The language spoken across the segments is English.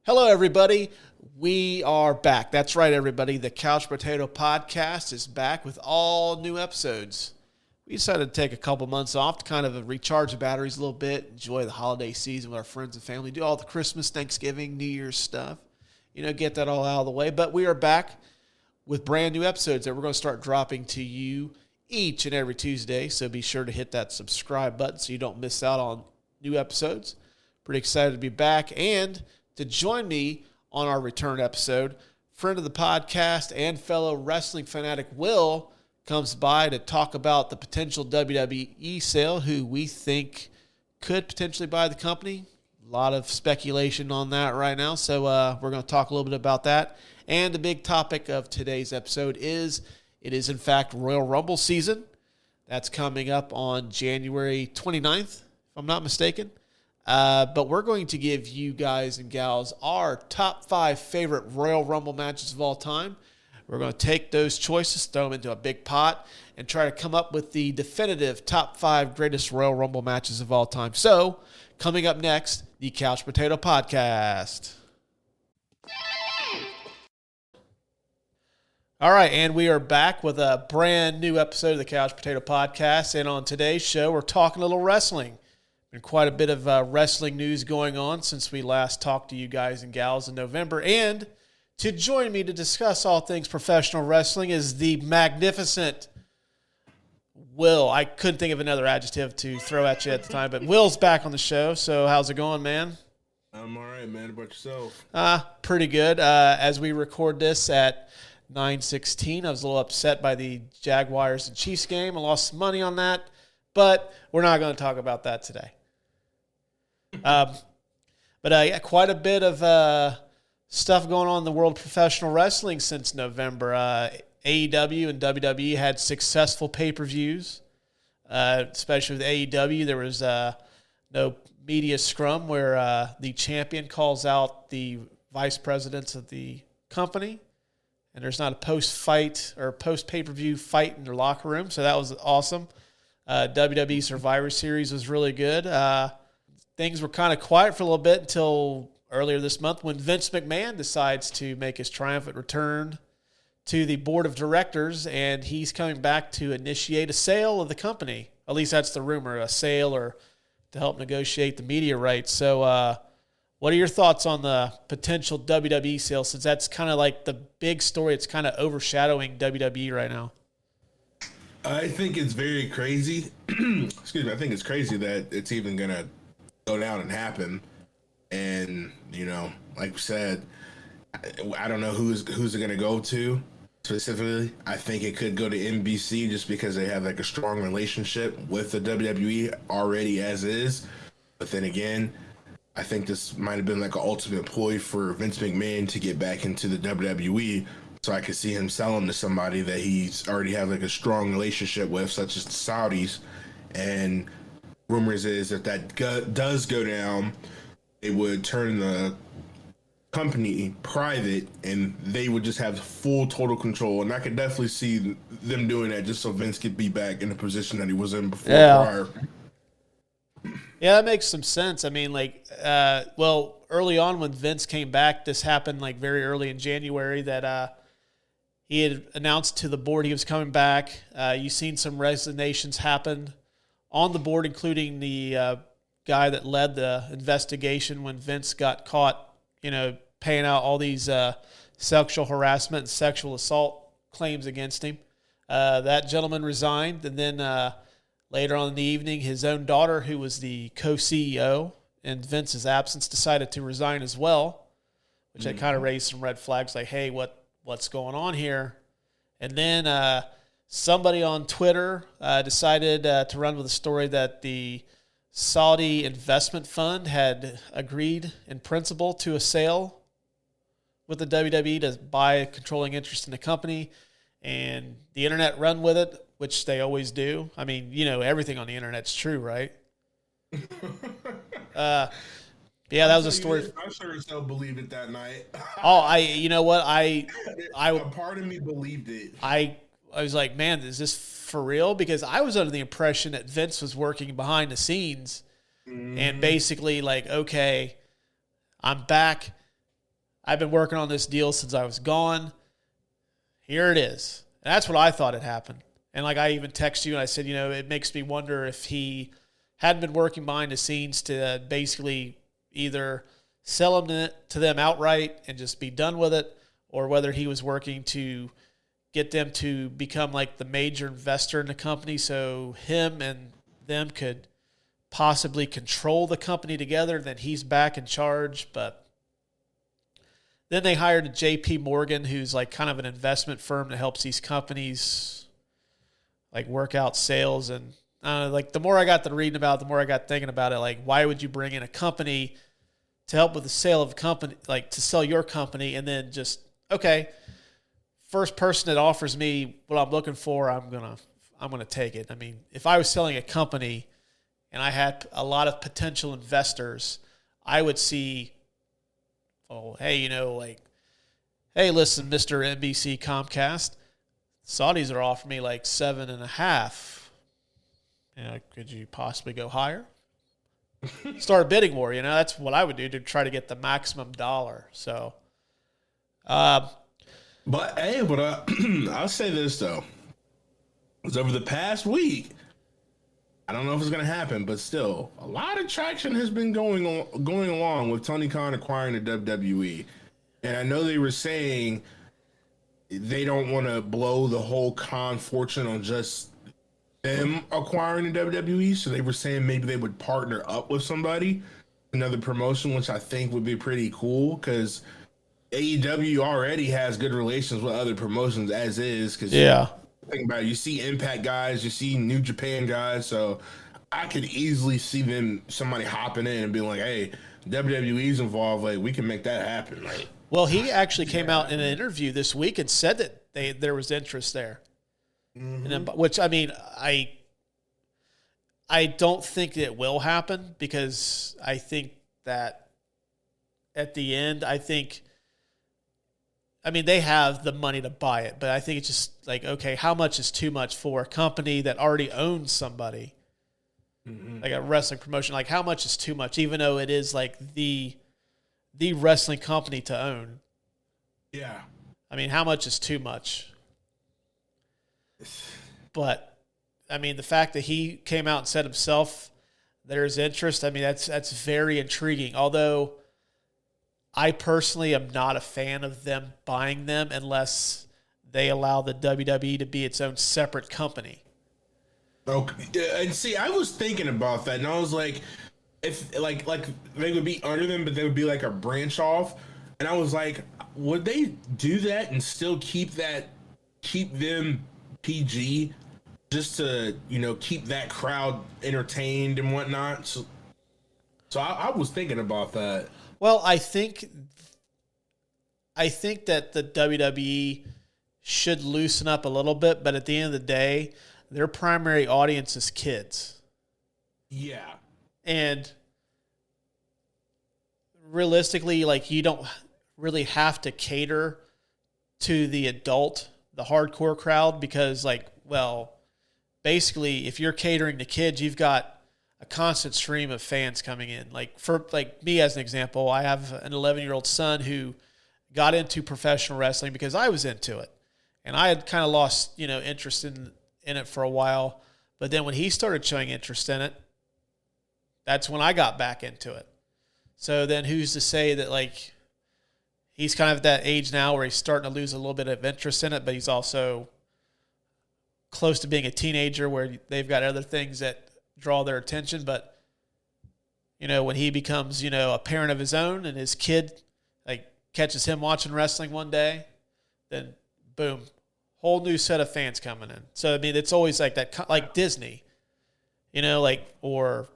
Hello, everybody. We are back. That's right, everybody. The Couch Potato Podcast is back with all new episodes. We decided to take a couple months off to kind of recharge the batteries a little bit, enjoy the holiday season with our friends and family, do all the Christmas, Thanksgiving, New Year's stuff, get that all out of the way. But we are back with brand new episodes that we're going to start dropping to you each and every Tuesday. So be sure to hit that subscribe button so you don't miss out on new episodes. Pretty excited to be back and to join me on our return episode. Friend of the podcast and fellow wrestling fanatic Will comes by to talk about the potential WWE sale, who we think could potentially buy the company. A lot of speculation on that right now, so we're going to talk a little bit about that. And the big topic of today's episode is, it is in fact Royal Rumble season. That's coming up on January 29th, if I'm not mistaken. But we're going to give you guys and gals our top 5 favorite Royal Rumble matches of all time. We're going to take those choices, throw them into a big pot, and try to come up with the definitive top 5 greatest Royal Rumble matches of all time. So, coming up next, the Couch Potato Podcast. All right, and we are back with a brand new episode of the Couch Potato Podcast. And on today's show, we're talking a little wrestling. Been quite a bit of wrestling news going on since we last talked to you guys and gals in November. And to join me to discuss all things professional wrestling is the magnificent Will. I couldn't think of another adjective to throw at you at the time, but Will's back on the show. So how's it going, man? I'm all right, man. How about yourself? Pretty good. As we record this at 9:16, I was a little upset by the Jaguars and Chiefs game. I lost some money on that, but we're not going to talk about that today. But quite a bit of stuff going on in the world of professional wrestling since November. AEW and WWE had successful pay-per-views, especially with AEW. There was no media scrum where the champion calls out the vice presidents of the company, and there's not a post-fight or post-pay-per-view fight in their locker room, so that was awesome. WWE Survivor Series was really good. Things were kind of quiet for a little bit until earlier this month when Vince McMahon decides to make his triumphant return to the board of directors, and he's coming back to initiate a sale of the company. At least that's the rumor, a sale or to help negotiate the media rights. So what are your thoughts on the potential WWE sale, since that's kind of like the big story? It's kind of overshadowing WWE right now. I think it's very crazy. Excuse me. I think it's crazy that it's even going to go down and happen. And, like we said, I don't know who's it going to go to specifically. I think it could go to NBC just because they have like a strong relationship with the WWE already as is. But then again, I think this might have been like an ultimate ploy for Vince McMahon to get back into the WWE. So I could see him selling to somebody that he's already have like a strong relationship with, such as the Saudis. And rumors is that does go down, it would turn the company private, and they would just have full total control. And I could definitely see them doing that just so Vince could be back in the position that he was in before. Prior. Yeah, that makes some sense. I mean, early on when Vince came back, this happened like very early in January that he had announced to the board he was coming back. You've seen some resignations happen on the board, including the guy that led the investigation when Vince got caught, paying out all these sexual harassment and sexual assault claims against him. That gentleman resigned, and then later on in the evening, his own daughter, who was the co-CEO in Vince's absence, decided to resign as well, which had kind of raised some red flags like, hey, what's going on here? And then somebody on Twitter decided to run with a story that the Saudi investment fund had agreed in principle to a sale with the WWE to buy a controlling interest in the company, and the internet run with it, which they always do. I mean, everything on the internet's true, right? Yeah, that was a story. I sure as hell believed it that night. You know what? A part of me believed it. I was like, man, is this for real? Because I was under the impression that Vince was working behind the scenes and basically like, okay, I'm back. I've been working on this deal since I was gone. Here it is. And that's what I thought had happened. And like I even texted you and I said, it makes me wonder if he hadn't been working behind the scenes to basically either sell them to them outright and just be done with it, or whether he was working to get them to become like the major investor in the company so him and them could possibly control the company together. Then he's back in charge. But then they hired a JP Morgan, who's like kind of an investment firm that helps these companies like work out sales. And like the more I got to reading about it, the more I got thinking about it. Like, why would you bring in a company to help with the sale of a company, like to sell your company, and then just, okay, first person that offers me what I'm looking for, I'm gonna take it. I mean, if I was selling a company and I had a lot of potential investors, I would see, hey, hey, listen, Mr. NBC Comcast, Saudis are offering me like 7.5. Could you possibly go higher? Start bidding more. That's what I would do to try to get the maximum dollar. So, I'll say this though, because over the past week, I don't know if it's going to happen, but still, a lot of traction has been going along with Tony Khan acquiring the WWE, and I know they were saying they don't want to blow the whole Khan fortune on just them acquiring the WWE, so they were saying maybe they would partner up with somebody, another promotion, which I think would be pretty cool, because AEW already has good relations with other promotions as is. Because think about it, you see Impact guys, you see New Japan guys, so I could easily see somebody hopping in and being like, hey, WWE's involved, like we can make that happen. Like, well, he actually came out in an interview this week and said that there was interest there. Mm-hmm. And then, which, I mean, I don't think it will happen, because I think that at the end, they have the money to buy it, but I think it's just like, okay, how much is too much for a company that already owns somebody, like a wrestling promotion? Like, how much is too much, even though it is like the wrestling company to own? Yeah. I mean, how much is too much? But, I mean, the fact that he came out and said himself there's interest, I mean, that's very intriguing. Although I personally am not a fan of them buying them unless they allow the WWE to be its own separate company. Okay. And see, I was thinking about that, and I was like, if like they would be under them, but they would be like a branch off. And I was like, would they do that and still keep them PG, just to keep that crowd entertained and whatnot? So I was thinking about that. Well, I think that the WWE should loosen up a little bit, but at the end of the day, their primary audience is kids. Yeah. And realistically, like, you don't really have to cater to the hardcore crowd, because, like, well, basically, if you're catering to kids, you've got a constant stream of fans coming in. Like, for like me as an example, I have an 11-year-old son who got into professional wrestling because I was into it, and I had kind of lost interest in it for a while. But then when he started showing interest in it, that's when I got back into it. So then who's to say that, like, he's kind of at that age now where he's starting to lose a little bit of interest in it, but he's also close to being a teenager where they've got other things that draw their attention. But, when he becomes, a parent of his own, and his kid, like, catches him watching wrestling one day, then boom, whole new set of fans coming in. So, I mean, it's always like that, like Disney, or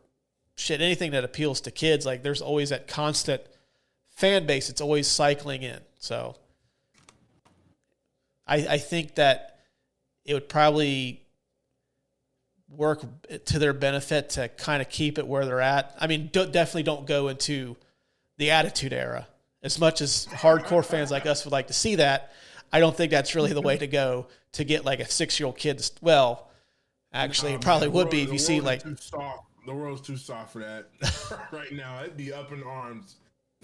shit, anything that appeals to kids, like, there's always that constant fan base. It's always cycling in. So I think that it would probably work to their benefit to kind of keep it where they're at. I mean, definitely don't go into the Attitude Era. As much as hardcore fans like us would like to see that, I don't think that's really the way to go to get like a 6-year-old kid. Well, actually, it probably would be if you see like... The world's too soft for that right now. It'd be up in arms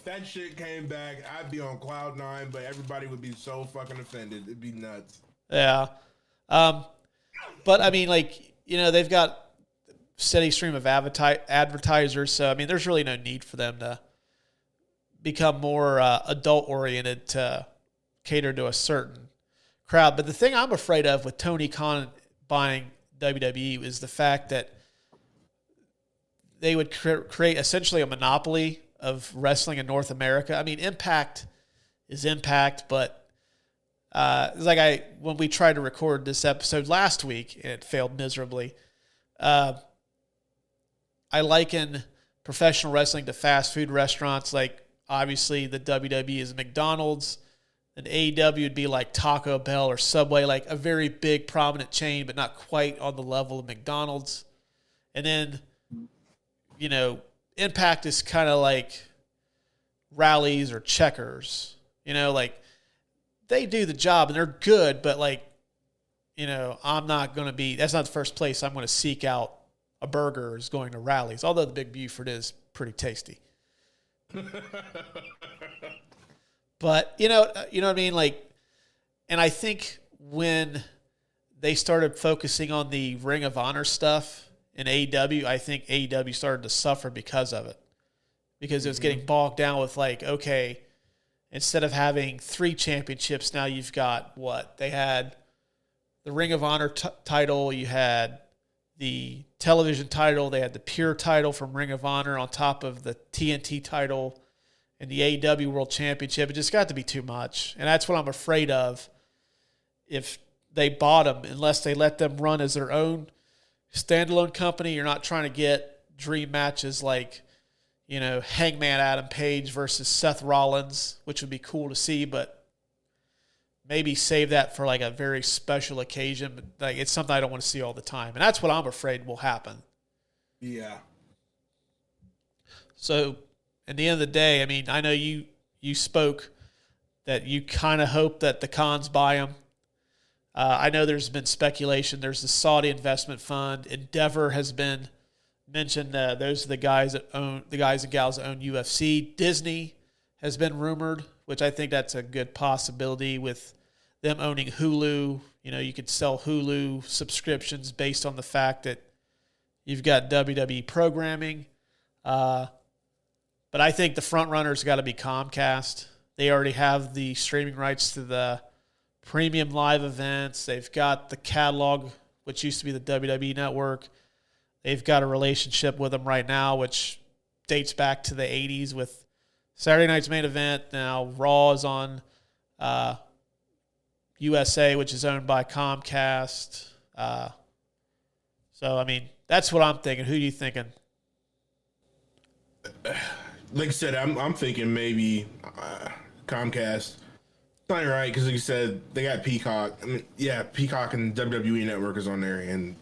if that shit came back, I'd be on cloud nine, but everybody would be so fucking offended. It'd be nuts. Yeah. But I mean, like, they've got steady stream of advertisers. So, I mean, there's really no need for them to become more adult oriented to cater to a certain crowd. But the thing I'm afraid of with Tony Khan buying WWE is the fact that they would create essentially a monopoly of wrestling in North America. I mean, Impact is Impact, but it's like when we tried to record this episode last week and it failed miserably. I liken professional wrestling to fast food restaurants. Like, obviously, the WWE is McDonald's, and AEW would be like Taco Bell or Subway, like a very big, prominent chain, but not quite on the level of McDonald's. And then, Impact is kind of like Rallies or Checkers. Like, they do the job and they're good, but like, I'm not going to be, that's not the first place I'm going to seek out a burger is going to Rallies, although the Big Buford is pretty tasty. But, you know what I mean? Like, and I think when they started focusing on the Ring of Honor stuff in AEW, I think AEW started to suffer because of it. Because it was getting bogged down with like, okay, instead of having 3 championships, now you've got what? They had the Ring of Honor title, you had the television title, they had the pure title from Ring of Honor on top of the TNT title and the AEW World Championship. It just got to be too much. And that's what I'm afraid of if they bought them, unless they let them run as their own standalone company. You're not trying to get dream matches like, Hangman Adam Page versus Seth Rollins, which would be cool to see, but maybe save that for like a very special occasion. But like, it's something I don't want to see all the time. And that's what I'm afraid will happen. Yeah. So at the end of the day, I mean, I know you spoke that you kind of hope that the Khans buy them. I know there's been speculation. There's the Saudi investment fund. Endeavor has been mentioned. Those are the guys and gals that own UFC. Disney has been rumored, which I think that's a good possibility with them owning Hulu. You could sell Hulu subscriptions based on the fact that you've got WWE programming. But I think the front runner's got to be Comcast. They already have the streaming rights to the premium live events. They've got the catalog, which used to be the WWE Network. They've got a relationship with them right now, which dates back to the 80s with Saturday Night's Main Event. Now Raw is on USA, which is owned by Comcast. So, I mean, that's what I'm thinking. Who are you thinking? Like I said, I'm thinking maybe Comcast. It's not right because, like you said, they got Peacock. I mean, yeah, Peacock and WWE Network is on there, and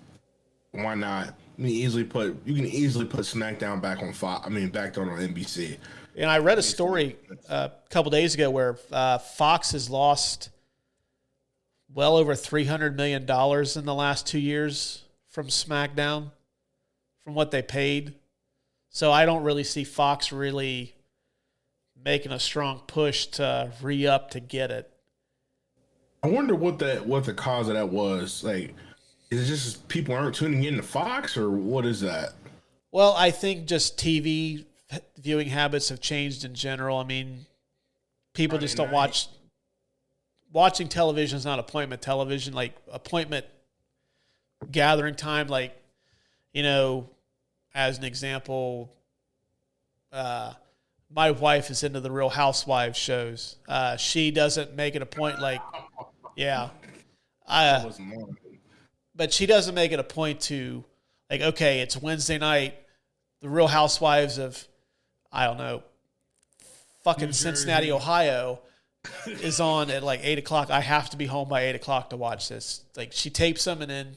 why not? You can easily put SmackDown back on Fox. I mean, back on NBC. And I read a story a couple days ago where Fox has lost well over $300 million in the last 2 years from SmackDown, from what they paid. So I don't really see Fox really making a strong push to re-up to get it. I wonder what the cause of that was. Like, is it just people aren't tuning in to Fox, or what is that? Well, I think just TV viewing habits have changed in general. I mean, people just don't watch. Watching television is not appointment television. Like, appointment gathering time, like, as an example, my wife is into the Real Housewives shows. She doesn't make it a point, like, yeah. But she doesn't make it a point to, like, okay, it's Wednesday night, the Real Housewives of, I don't know, fucking Cincinnati, Ohio is on at like 8 o'clock. I have to be home by 8 o'clock to watch this. Like, she tapes them, and then,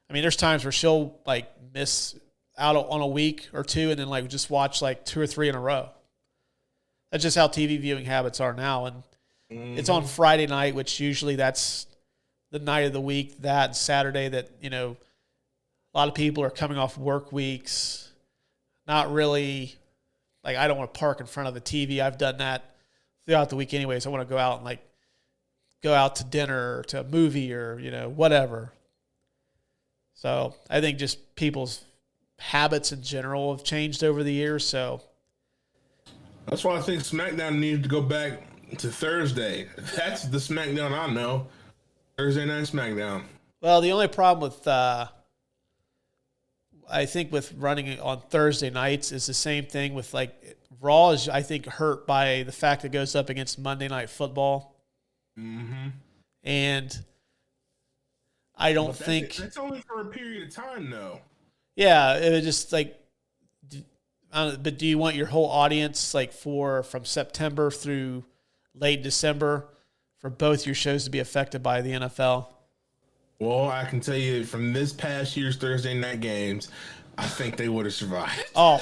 I mean, there's times where she'll like miss out on a week or two and then like just watch like 2 or 3 in a row. That's just how TV viewing habits are now. And it's on Friday night, which usually that's the night of the week, that Saturday that, a lot of people are coming off work weeks, not really like I don't want to park in front of the TV. I've done that throughout the week anyways. I want to go out and like go out to dinner or to a movie or, whatever. So I think just people's habits in general have changed over the years. So that's why I think SmackDown needed to go back to Thursday. That's the SmackDown I know. Thursday night SmackDown. Well, the only problem with I think with running it on Thursday nights is the same thing with like Raw is I think hurt by the fact it goes up against Monday Night Football. Mm-hmm. And I don't think that's only for a period of time, though. Yeah, it was just like, but do you want your whole audience like from September through late December for both your shows to be affected by the NFL? Well, I can tell you from this past year's Thursday night games, I think they would have survived. Oh.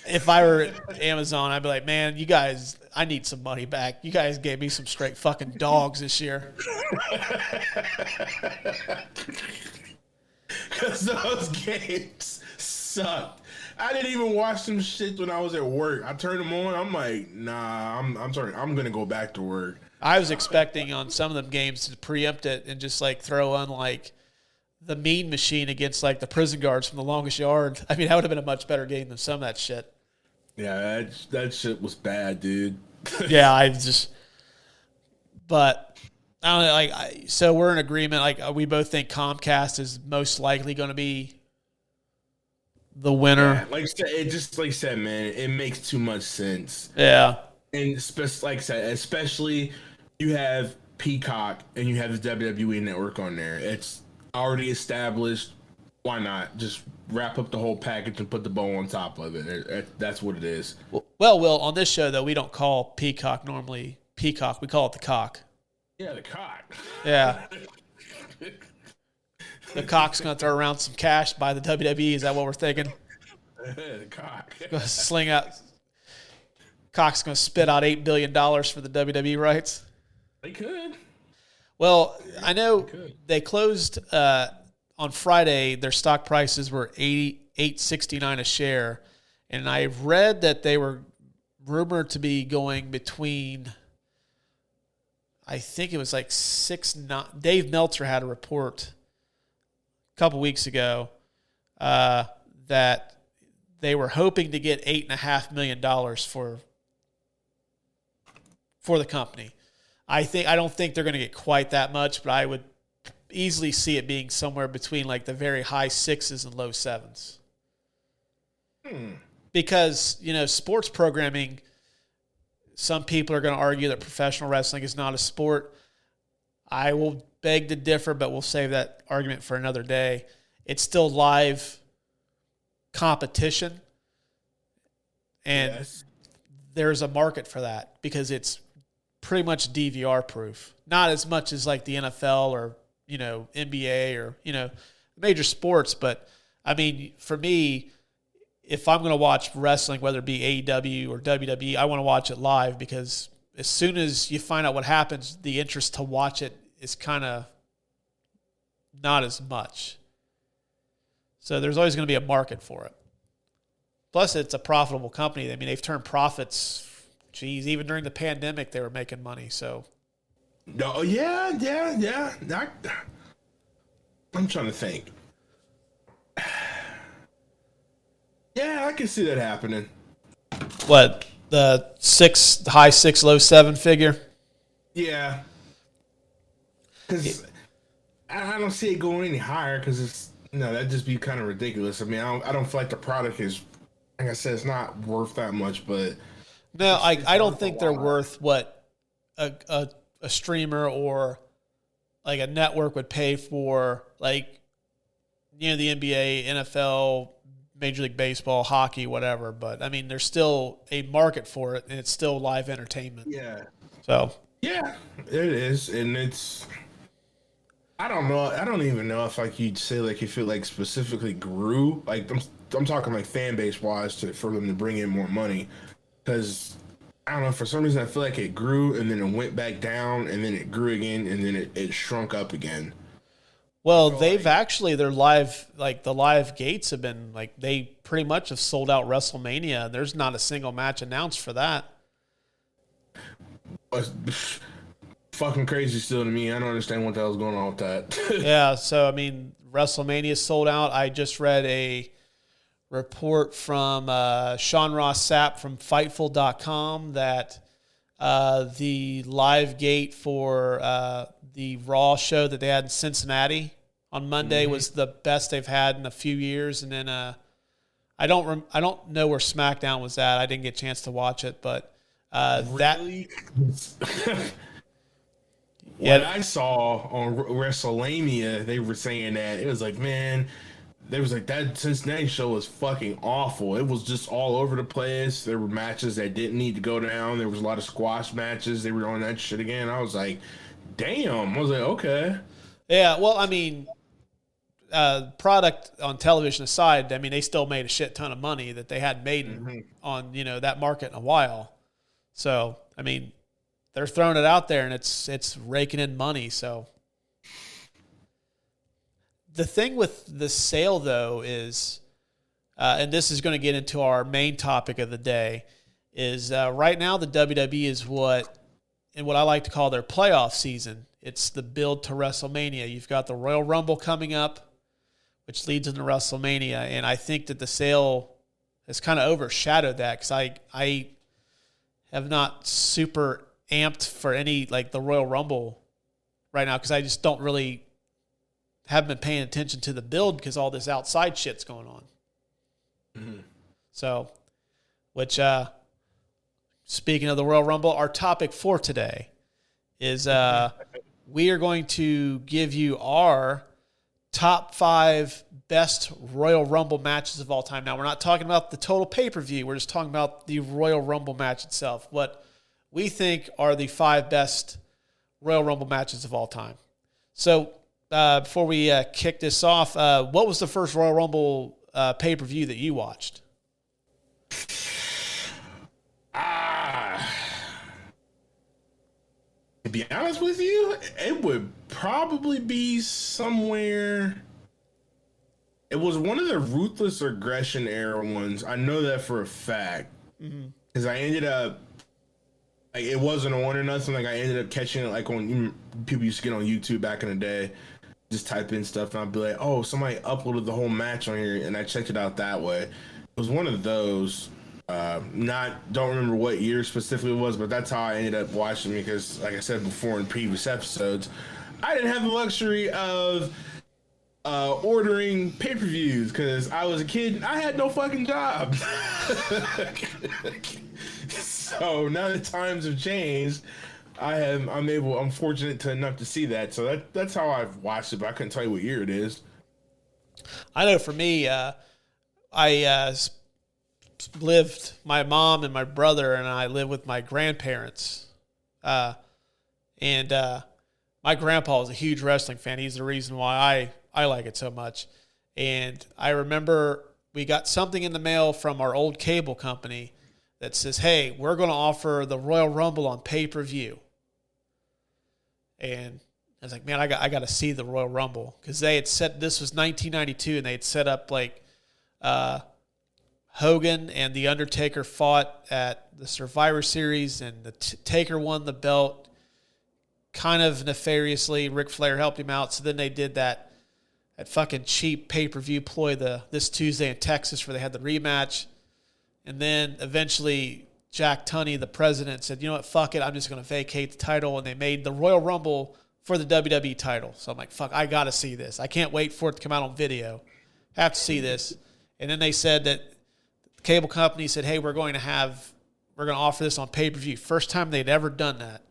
If I were at Amazon, I'd be like, man, you guys, I need some money back. You guys gave me some straight fucking dogs this year. Because those games sucked. I didn't even watch them shit when I was at work. I turned them on. I'm like, nah, I'm sorry. I'm going to go back to work. I was expecting on some of them games to preempt it and just like throw on like the Mean Machine against like the prison guards from the longest yard. I mean, that would have been a much better game than some of that shit. Yeah, that shit was bad, dude. Yeah, but I don't know, so we're in agreement. Like we both think Comcast is most likely going to be the winner. Yeah, like I said, man, it makes too much sense. Yeah, and like I said, especially you have Peacock and you have the WWE Network on there. It's already established. Why not just wrap up the whole package and put the bow on top of it? That's what it is. Well, Will, on this show, though, we don't call Peacock normally Peacock. We call it the cock. Yeah, the cock. Yeah. The cock's going to throw around some cash by the WWE. Is that what we're thinking? The cock. Sling out. Cock's going to spit out $8 billion for the WWE rights. They could. Well, I know they closed on Friday. Their stock prices were $8.69 a share, and I read that they were rumored to be going between. I think it was like 6-9. Dave Meltzer had a report a couple weeks ago that they were hoping to get $8.5 million for the company. I don't think they're going to get quite that much, but I would easily see it being somewhere between like the very high 6s and low 7s. Because, sports programming, some people are going to argue that professional wrestling is not a sport. I will beg to differ, but we'll save that argument for another day. It's still live competition, and there's a market for that because it's pretty much DVR proof. Not as much as like the NFL or, NBA or, major sports. But I mean, for me, if I'm going to watch wrestling, whether it be AEW or WWE, I want to watch it live because as soon as you find out what happens, the interest to watch it is kind of not as much. So there's always going to be a market for it. Plus, it's a profitable company. I mean, they've turned profits. Geez, even during the pandemic, they were making money. So, no, yeah. I'm trying to think. Yeah, I can see that happening. What, the high 6, low 7 figure? Yeah, because I don't see it going any higher because it's that'd just be kind of ridiculous. I mean, I don't feel like the product is, like I said, it's not worth that much, but. No, I don't think they're worth what a streamer or like a network would pay for, like, the NBA, NFL, Major League Baseball, hockey, whatever. But, I mean, there's still a market for it, and it's still live entertainment. Yeah. So. Yeah, it is. And it's – I don't know. I don't even know if, like, you'd say, like, if it, like, specifically grew. Like, I'm talking, like, fan base-wise for them to bring in more money. Because, I don't know, for some reason I feel like it grew and then it went back down and then it grew again and then it shrunk up again. Well, feel they've like actually the live gates have been like they pretty much have sold out WrestleMania. There's not a single match announced for that. it's fucking crazy still to me. I don't understand what the hell's going on with that. Yeah, so I mean, WrestleMania is sold out. I just read a report from Sean Ross Sapp from Fightful.com that the live gate for the Raw show that they had in Cincinnati on Monday was the best they've had in a few years. And then I don't know where SmackDown was at. I didn't get a chance to watch it, but really? What I saw on WrestleMania, they were saying that it was like, man, there was like that Cincinnati show was fucking awful. It was just all over the place. There were matches that didn't need to go down. There was a lot of squash matches. They were on that shit again. I was like, damn. I was like, okay. Yeah, well, I mean, product on television aside, I mean, they still made a shit ton of money that they hadn't made on, that market in a while. So, I mean, they're throwing it out there and it's raking in money. So the thing with the sale though is, and this is going to get into our main topic of the day, is right now the WWE is what I like to call their playoff season. It's the build to WrestleMania. You've got the Royal Rumble coming up, which leads into WrestleMania. And I think that the sale has kind of overshadowed that because I have not super amped for any, like the Royal Rumble right now because I just haven't been paying attention to the build because all this outside shit's going on. Mm-hmm. So, which, speaking of the Royal Rumble, our topic for today is we are going to give you our top 5 best Royal Rumble matches of all time. Now, we're not talking about the total pay-per-view. We're just talking about the Royal Rumble match itself. What we think are the 5 best Royal Rumble matches of all time. So, before we kick this off, what was the first Royal Rumble pay-per-view that you watched? To be honest with you, it would probably be somewhere. It was one of the Ruthless Aggression era ones. I know that for a fact because I ended up like it wasn't on or nothing. Like I ended up catching it like on people used to get on YouTube back in the day. Just type in stuff and I'd be like, oh, somebody uploaded the whole match on here, and I checked it out that way. It was one of those. Don't remember what year specifically it was, but that's how I ended up watching because, like I said before in previous episodes, I didn't have the luxury of ordering pay-per-views because I was a kid and I had no fucking job. So now that times have changed, I'm fortunate enough to see that. So that's how I've watched it, but I couldn't tell you what year it is. I know for me, I lived, my mom and my brother and I lived with my grandparents. And my grandpa was a huge wrestling fan. He's the reason why I like it so much. And I remember we got something in the mail from our old cable company that says, hey, we're going to offer the Royal Rumble on pay-per-view. And I was like, man, I got to see the Royal Rumble because they had set, this was 1992, and they had set up like Hogan and The Undertaker fought at the Survivor Series, and the Taker won the belt kind of nefariously. Ric Flair helped him out. So then they did that fucking cheap pay-per-view ploy this Tuesday in Texas where they had the rematch. And then eventually Jack Tunney, the president, said, you know what, fuck it, I'm just going to vacate the title. And they made the Royal Rumble for the WWE title. So I'm like, fuck, I got to see this. I can't wait for it to come out on video. Have to see this. And then they said that the cable company said, hey, we're going to offer this on pay-per-view. First time they'd ever done that.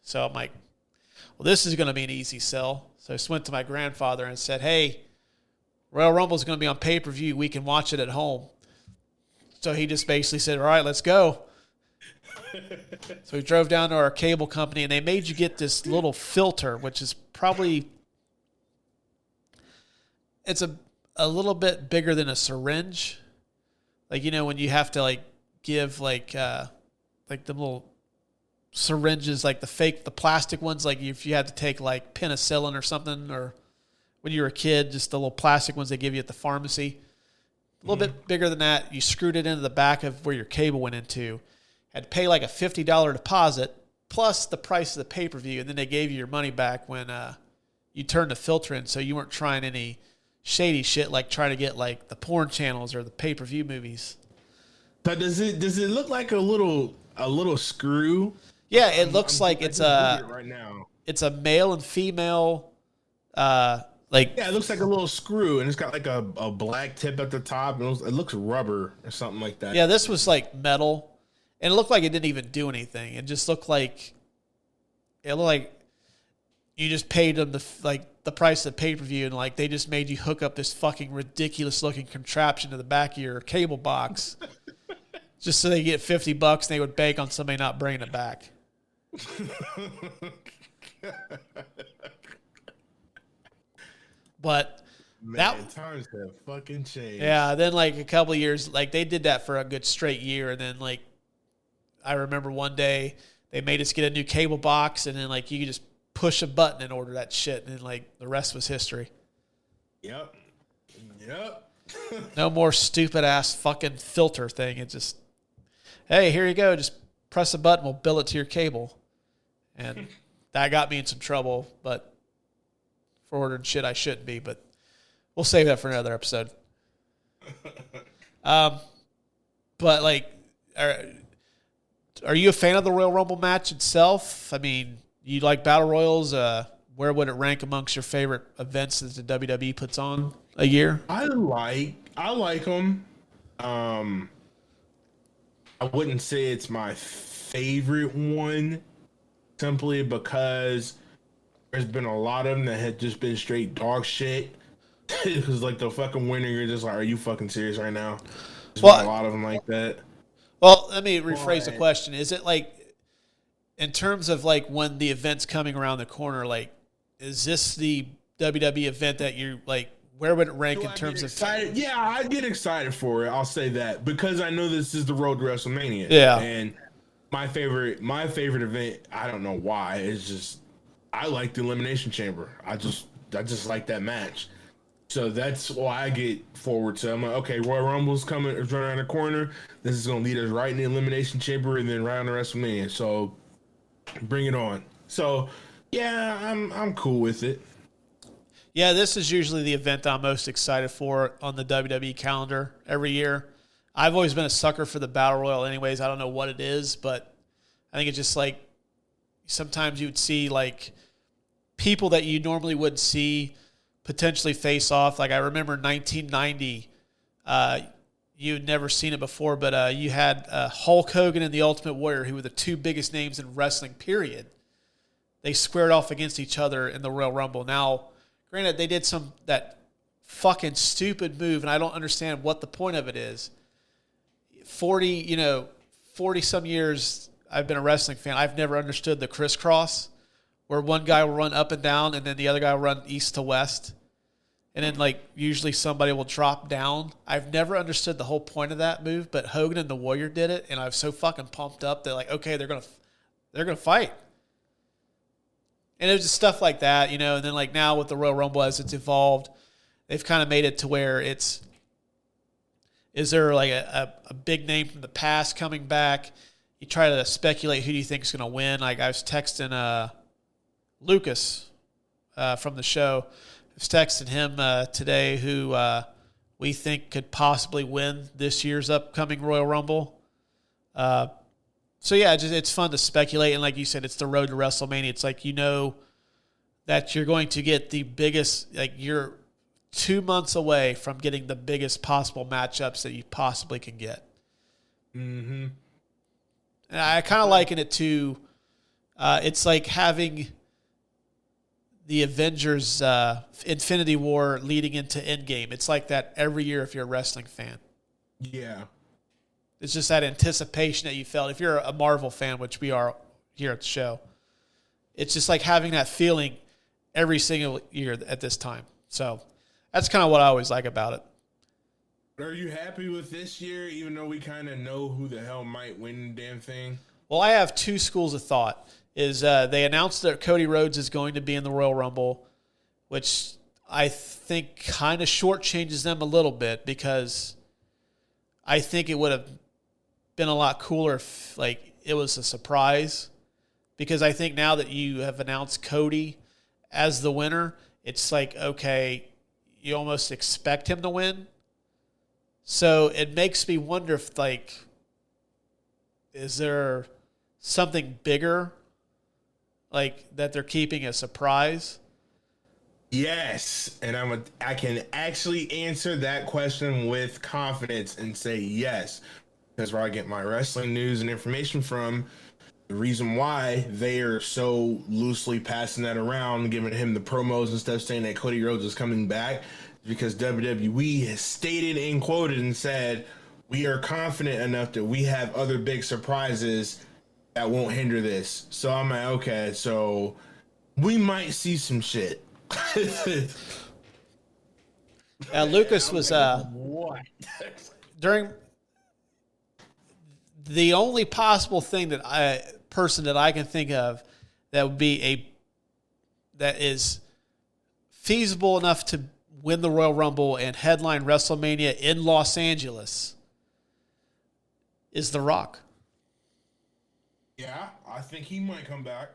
So I'm like, well, this is going to be an easy sell. So I just went to my grandfather and said, hey, Royal Rumble is going to be on pay-per-view. We can watch it at home. So he just basically said, all right, let's go. So we drove down to our cable company, and they made you get this little filter, which is probably, it's a little bit bigger than a syringe. Like, you know, when you have to, like, give, like the little syringes, like the plastic ones, like if you had to take, like, penicillin or something, or when you were a kid, just the little plastic ones they give you at the pharmacy. A little bit bigger than that. You screwed it into the back of where your cable went into. Had to pay like a $50 deposit plus the price of the pay-per-view, and then they gave you your money back when you turned the filter in, so you weren't trying any shady shit like trying to get like the porn channels or the pay-per-view movies. So does it look like a little screw? Yeah, it looks like it's a right now. It's a male and female Yeah, it looks like a little screw, and it's got like a black tip at the top. And it looks rubber or something like that. Yeah, this was like metal, and it looked like it didn't even do anything. It just looked like you just paid them the price of the pay-per-view, and like they just made you hook up this fucking ridiculous looking contraption to the back of your cable box, just so they get $50 and they would bank on somebody not bringing it back. But times have fucking changed. Yeah, then like a couple of years, like they did that for a good straight year, and then like I remember one day they made us get a new cable box, and then like you could just push a button and order that shit, and then like the rest was history. Yep. No more stupid ass fucking filter thing. It just, hey, here you go, just press a button, we'll bill it to your cable, and that got me in some trouble, but for ordering shit I shouldn't be, but we'll save that for another episode. But like, are you a fan of the Royal Rumble match itself? I mean, you like battle royals? Where would it rank amongst your favorite events that the WWE puts on a year? I like them. I wouldn't say it's my favorite one, simply because there's been a lot of them that had just been straight dog shit. Because like the fucking winner, you're just like, are you fucking serious right now? There's been a lot of them like that. Well, let me rephrase the question. Is it like, in terms of like when the event's coming around the corner, like, is this the WWE event that you like? Where would it rank in terms of? Yeah, I get excited for it. I'll say that because I know this is the road to WrestleMania. Yeah, and my favorite event. I don't know why. It's just I like the Elimination Chamber. I just like that match. So that's why I get forward to. I'm like, okay, Royal Rumble's coming, it's right around the corner. This is gonna lead us right in the Elimination Chamber and then right on the WrestleMania. So bring it on. So yeah, I'm cool with it. Yeah, this is usually the event I'm most excited for on the WWE calendar every year. I've always been a sucker for the Battle Royal anyways. I don't know what it is, but I think it's just like sometimes you would see like people that you normally wouldn't see potentially face off. Like I remember 1990, you'd never seen it before, but you had Hulk Hogan and the Ultimate Warrior, who were the two biggest names in wrestling, period. They squared off against each other in the Royal Rumble. Now, granted, they did that fucking stupid move, and I don't understand what the point of it is. 40 some years I've been a wrestling fan. I've never understood the crisscross, where one guy will run up and down, and then the other guy will run east to west. And then, like, usually somebody will drop down. I've never understood the whole point of that move, but Hogan and the Warrior did it, and I was so fucking pumped up that, like, okay, they're gonna fight. And it was just stuff like that, and then, like, now with the Royal Rumble as it's evolved, they've kind of made it to where is there, like, a big name from the past coming back? You try to speculate who do you think is going to win. Like, I was texting Lucas from the show. I was texting him today who we think could possibly win this year's upcoming Royal Rumble. So, yeah, it's fun to speculate. And like you said, it's the road to WrestleMania. It's like that you're going to get the biggest – like you're 2 months away from getting the biggest possible matchups that you possibly can get. Mm-hmm. And I kind of liken it to it's like having the Avengers Infinity War leading into Endgame. It's like that every year if you're a wrestling fan. Yeah. It's just that anticipation that you felt. If you're a Marvel fan, which we are here at the show, it's just like having that feeling every single year at this time. So that's kind of what I always like about it. Are you happy with this year, even though we kind of know who the hell might win the damn thing? Well, I have two schools of thought. They announced that Cody Rhodes is going to be in the Royal Rumble, which I think kind of shortchanges them a little bit because I think it would have been a lot cooler if like it was a surprise. Because I think now that you have announced Cody as the winner, it's like, okay, you almost expect him to win. So it makes me wonder if, like, is there something bigger, like, that they're keeping a surprise? Yes, and I can actually answer that question with confidence and say yes, because where I get my wrestling news and information from, the reason why they are so loosely passing that around, giving him the promos and stuff, saying that Cody Rhodes is coming back, is because WWE has stated and quoted and said, we are confident enough that we have other big surprises that won't hinder this. So I'm like, okay, so we might see some shit. Lucas was what? during the only possible thing that I can think of that would be that is feasible enough to win the Royal Rumble and headline WrestleMania in Los Angeles is The Rock. Yeah, I think he might come back.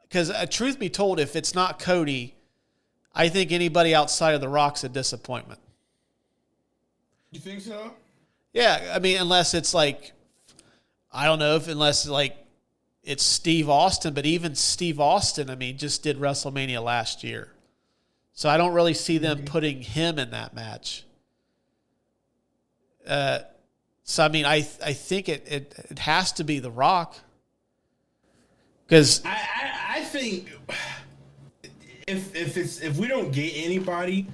Because truth be told, if it's not Cody, I think anybody outside of The Rock's a disappointment. You think so? Yeah, I mean, unless it's like, I don't know, unless like it's Steve Austin, but even Steve Austin, I mean, just did WrestleMania last year. So I don't really see them putting him in that match. So, I mean, I think it has to be The Rock. Because I think if we don't get anybody,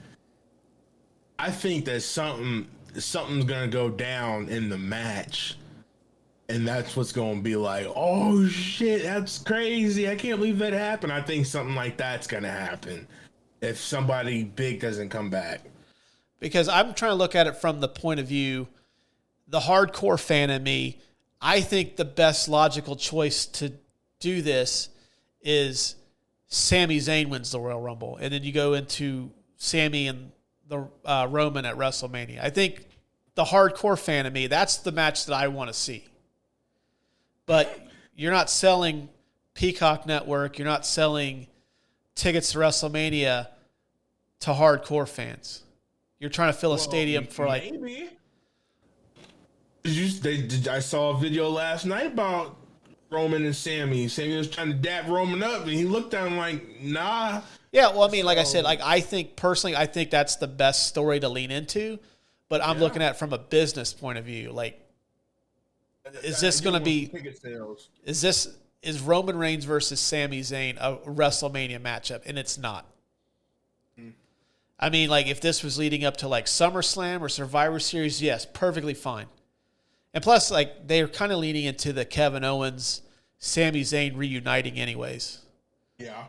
I think that something's gonna go down in the match, and that's what's gonna be like, oh shit, that's crazy! I can't believe that happened. I think something like that's gonna happen if somebody big doesn't come back. Because I'm trying to look at it from the point of view, the hardcore fan in me, I think the best logical choice to do this is Sami Zayn wins the Royal Rumble, and then you go into Sami and the Roman at WrestleMania. I think the hardcore fan of me, that's the match that I want to see. But you're not selling Peacock Network, you're not selling tickets to WrestleMania to hardcore fans. You're trying to fill a stadium for like. Maybe. I saw a video last night about Roman and Sami. Sami was trying to dap Roman up, and he looked at him like, nah. Yeah, well, I mean, like I said, like I think personally, I think that's the best story to lean into. But I'm looking at it from a business point of view. Like, is this going to be? Ticket sales. Is Roman Reigns versus Sami Zayn a WrestleMania matchup? And it's not. I mean, like if this was leading up to like SummerSlam or Survivor Series, yes, perfectly fine. And plus, like they're kind of leaning into the Kevin Owens, Sami Zayn reuniting, anyways. Yeah.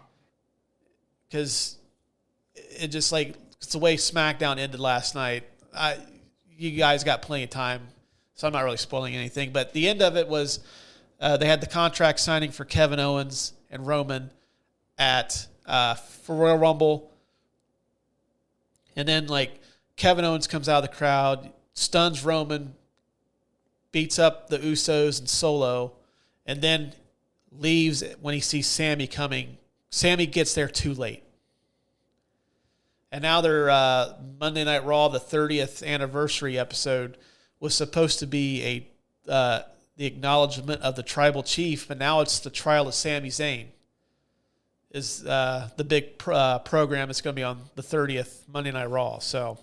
Because it just like it's the way SmackDown ended last night. You guys got plenty of time, so I'm not really spoiling anything. But the end of it was they had the contract signing for Kevin Owens and Roman for Royal Rumble. And then, like, Kevin Owens comes out of the crowd, stuns Roman, beats up the Usos and Solo, and then leaves when he sees Sami coming. Sami gets there too late. And now their Monday Night Raw, the 30th anniversary episode, was supposed to be the acknowledgement of the tribal chief, but now it's the trial of Sami Zayn. Is the big program that's going to be on the 30th Monday Night Raw. So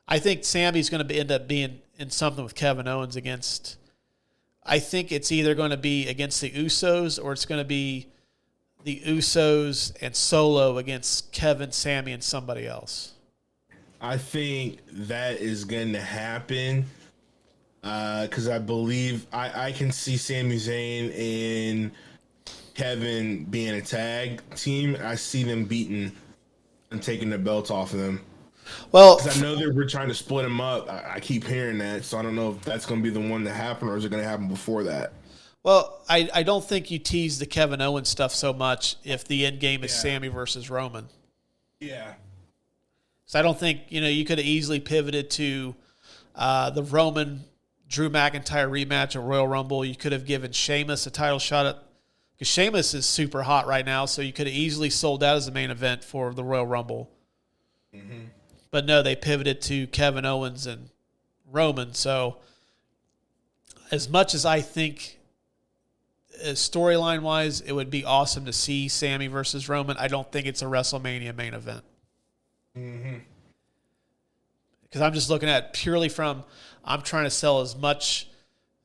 I think Sami's going to end up being in something with Kevin Owens against. I think it's either going to be against the Usos or it's going to be the Usos and Solo against Kevin, Sami, and somebody else. I think that is going to happen because I believe I can see Sami Zayn in Kevin being a tag team. I see them beating and taking the belts off of them. Well, I know that we're trying to split them up. I keep hearing that, so I don't know if that's going to be the one that happened or is it going to happen before that. Well, I don't think you tease the Kevin Owens stuff so much if the end game is Sami versus Roman. Yeah. So I don't think, you could have easily pivoted to the Roman Drew McIntyre rematch at Royal Rumble. You could have given Sheamus a title shot at, because Sheamus is super hot right now, so you could have easily sold that as the main event for the Royal Rumble. Mm-hmm. But no, they pivoted to Kevin Owens and Roman. So as much as I think storyline-wise it would be awesome to see Sammy versus Roman, I don't think it's a WrestleMania main event. Mm-hmm. Because I'm just looking at purely from, I'm trying to sell as much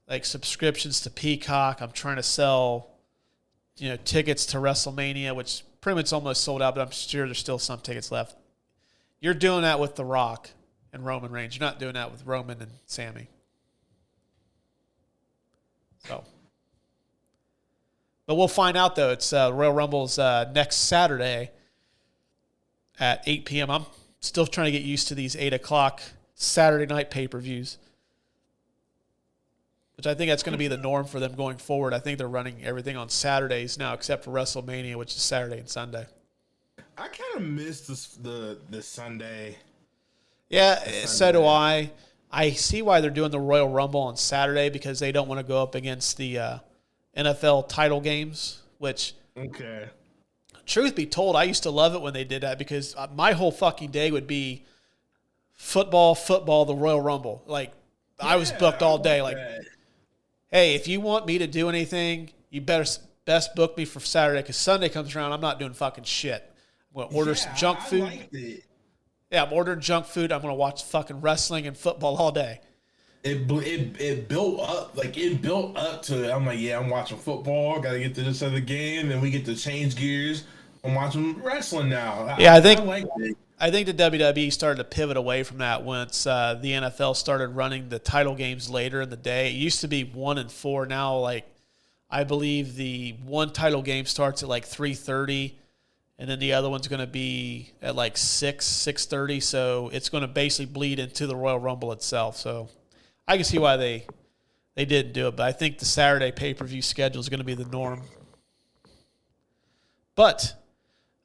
like subscriptions to Peacock. I'm trying to sell, tickets to WrestleMania, which pretty much almost sold out, but I'm sure there's still some tickets left. You're doing that with The Rock and Roman Reigns. You're not doing that with Roman and Sammy. So, but we'll find out though. It's Royal Rumble's next Saturday at 8 p.m. I'm still trying to get used to these 8 o'clock Saturday night pay-per-views, which I think that's going to be the norm for them going forward. I think they're running everything on Saturdays now, except for WrestleMania, which is Saturday and Sunday. I kind of miss the Sunday. Yeah, so do I. I see why they're doing the Royal Rumble on Saturday, because they don't want to go up against the NFL title games, which, okay. Truth be told, I used to love it when they did that, because my whole fucking day would be football, the Royal Rumble. Like, I was booked all day. Like, hey, if you want me to do anything, you best book me for Saturday, because Sunday comes around, I'm not doing fucking shit. I'm going to order some junk food. Liked it. Yeah, I'm ordering junk food. I'm going to watch fucking wrestling and football all day. It built up. Like, it built up to it. I'm like, yeah, I'm watching football. Got to get to this other game. Then we get to change gears. I'm watching wrestling now. Yeah, I think the WWE started to pivot away from that once the NFL started running the title games later in the day. It used to be 1 and 4. Now, like, I believe the one title game starts at like 3:30, and then the other one's going to be at like 6:30. So it's going to basically bleed into the Royal Rumble itself. So I can see why they didn't do it, but I think the Saturday pay-per-view schedule is going to be the norm. But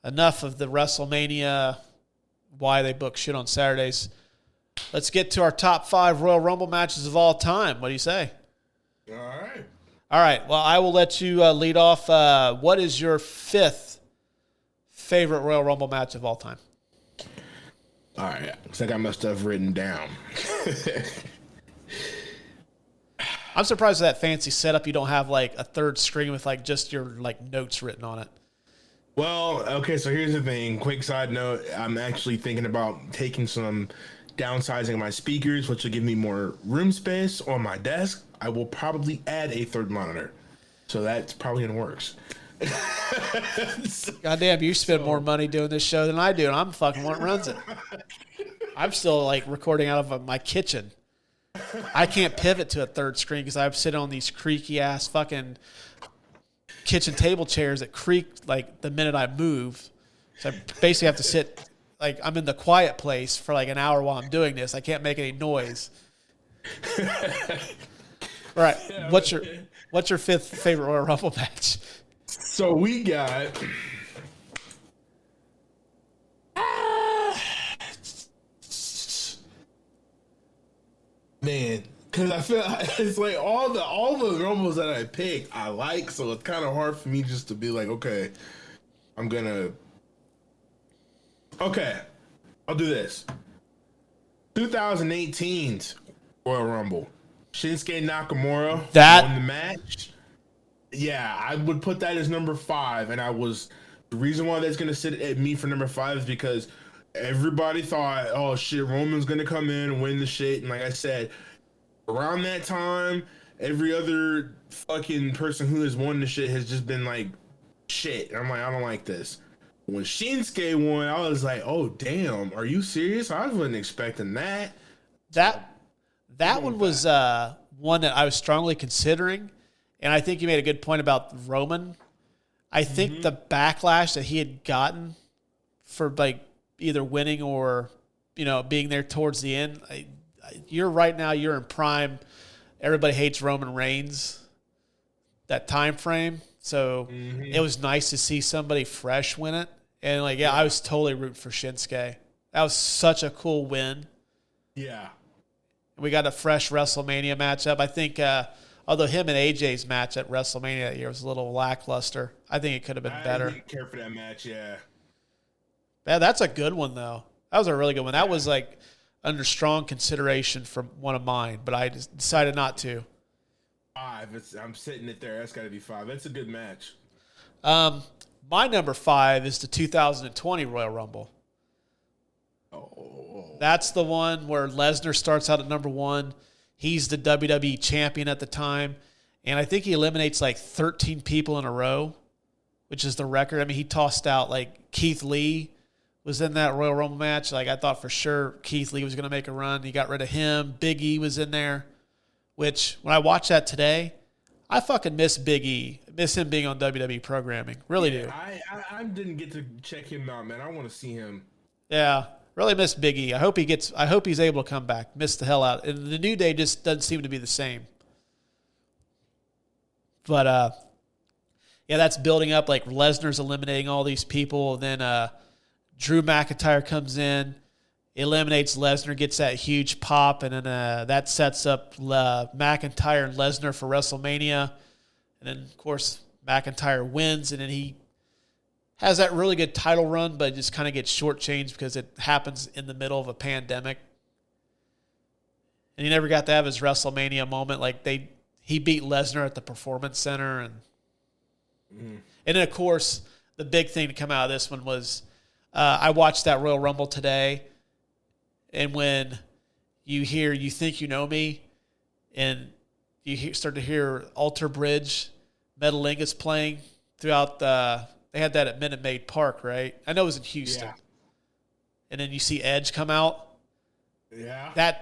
enough of the WrestleMania, why they book shit on Saturdays. Let's get to our top 5 Royal Rumble matches of all time. What do you say? All right. Well, I will let you lead off. What is your 5th favorite Royal Rumble match of all time? All right. Looks like I must have written down. I'm surprised at that fancy setup. You don't have like a third screen with like just your like notes written on it. Well, okay, so here's the thing. Quick side note, I'm actually thinking about taking some downsizing of my speakers, which will give me more room space on my desk. I will probably add a third monitor. So that's probably in works. Goddamn, you spend more money doing this show than I do, and I'm fucking one that runs it. I'm still like recording out of my kitchen. I can't pivot to a third screen because I'm sitting on these creaky ass fucking kitchen table chairs that creak like the minute I move. So I basically have to sit like I'm in the quiet place for like an hour while I'm doing this. I can't make any noise. All right. Yeah, what's your 5th favorite Royal Rumble match? So we got man, because I feel it's like all the Rumbles that I pick I like, so it's kind of hard for me just to be like, okay, I'll do this. 2018's Royal Rumble, Shinsuke Nakamura won the match. Yeah, I would put that as number 5, and the reason why that's gonna sit at me for number 5 is because everybody thought, oh shit, Roman's gonna come in and win the shit, and like I said, around that time, every other fucking person who has won the shit has just been like, shit. And I'm like, I don't like this. When Shinsuke won, I was like, oh damn, are you serious? I wasn't expecting that. That one was one that I was strongly considering, and I think you made a good point about Roman. I think the backlash that he had gotten for like either winning or being there towards the end. You're right now. You're in prime. Everybody hates Roman Reigns. That time frame. So it was nice to see somebody fresh win it. And I was totally rooting for Shinsuke. That was such a cool win. Yeah. We got a fresh WrestleMania matchup. I think, although him and AJ's match at WrestleMania that year was a little lackluster, I think it could have been better. I didn't care for that match, yeah. Yeah, that's a good one, though. That was a really good one. That was like under strong consideration from one of mine, but I just decided not to. 5. I'm sitting it there. That's got to be 5. That's a good match. My number 5 is the 2020 Royal Rumble. Oh. That's the one where Lesnar starts out at number 1. He's the WWE champion at the time. And I think he eliminates like 13 people in a row, which is the record. I mean, he tossed out like Keith Lee was in that Royal Rumble match. Like I thought for sure Keith Lee was going to make a run. He got rid of him. Big E was in there, which when I watched that today, I fucking miss Big E. I miss him being on WWE programming. Really do. I didn't get to check him out, man. I want to see him. Yeah. Really miss Big E. I hope he's able to come back. Missed the hell out. And the New Day just doesn't seem to be the same. But yeah, that's building up. Like Lesnar's eliminating all these people. Then Drew McIntyre comes in, eliminates Lesnar, gets that huge pop, and then that sets up McIntyre and Lesnar for WrestleMania. And then, of course, McIntyre wins, and then he has that really good title run, but just kind of gets shortchanged because it happens in the middle of a pandemic. And he never got to have his WrestleMania moment. Like he beat Lesnar at the Performance Center, and then of course the big thing to come out of this one was I watched that Royal Rumble today, and when you hear "You Think You Know Me," and you start to hear Alter Bridge, Metalingus playing throughout the. They had that at Minute Maid Park, right? I know it was in Houston. Yeah. And then you see Edge come out. Yeah.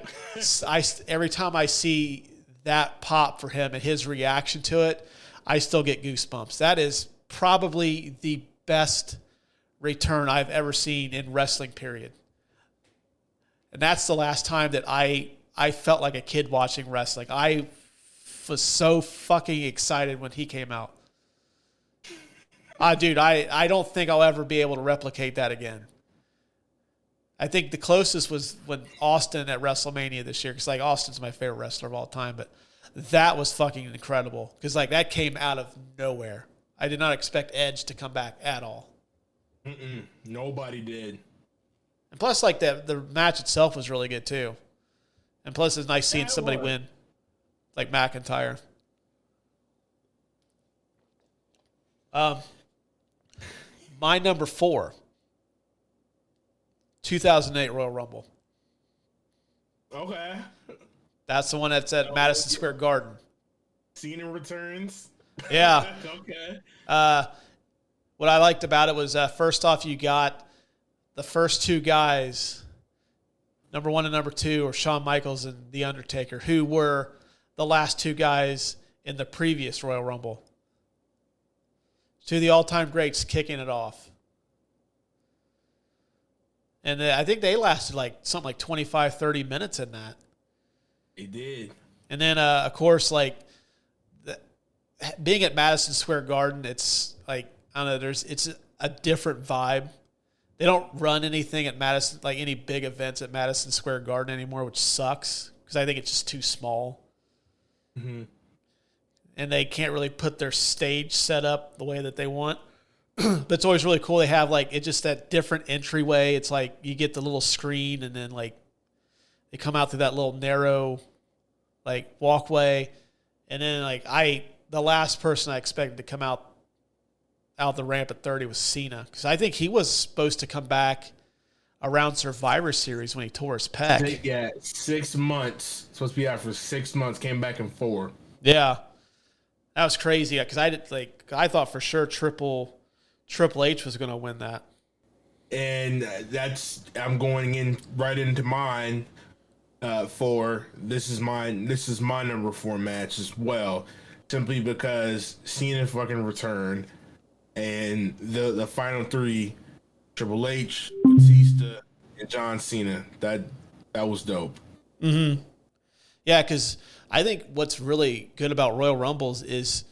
Every time I see that pop for him and his reaction to it, I still get goosebumps. That is probably the best return I've ever seen in wrestling, period. And that's the last time that I felt like a kid watching wrestling. I was so fucking excited when he came out. Dude, I don't think I'll ever be able to replicate that again. I think the closest was when Austin at WrestleMania this year, because like Austin's my favorite wrestler of all time, but that was fucking incredible because like that came out of nowhere. I did not expect Edge to come back at all. Nobody did. And plus, like the match itself was really good too. And plus, it's nice seeing somebody win, like McIntyre. My number 4, 2008 Royal Rumble. Okay. That's the one that's at Madison Square Garden. Cena returns. Yeah. Okay. What I liked about it was, first off, you got the first 2 guys, number 1 and number 2, are Shawn Michaels and The Undertaker, who were the last 2 guys in the previous Royal Rumble. 2 of the all-time greats kicking it off. And I think they lasted like something like 25, 30 minutes in that. They did. And then, of course, like being at Madison Square Garden, it's like, I don't know, it's a different vibe. They don't run anything at Madison, like any big events at Madison Square Garden anymore, which sucks because I think it's just too small. Mm-hmm. And they can't really put their stage set up the way that they want. But it's always really cool. They have like, it's just that different entryway. It's like you get the little screen and then like they come out through that little narrow like walkway. And then like the last person I expected to come out the ramp at 30 was Cena. Because I think he was supposed to come back around Survivor Series when he tore his pec. Yeah, 6 months. Supposed to be out for 6 months. Came back in 4. Yeah. That was crazy because I thought for sure Triple H was going to win that. And I'm going right into mine for this is my number 4 match as well, simply because Cena fucking returned, and the final 3, Triple H, Batista, and John Cena. That was dope. Mm-hmm. Yeah, because I think what's really good about Royal Rumbles is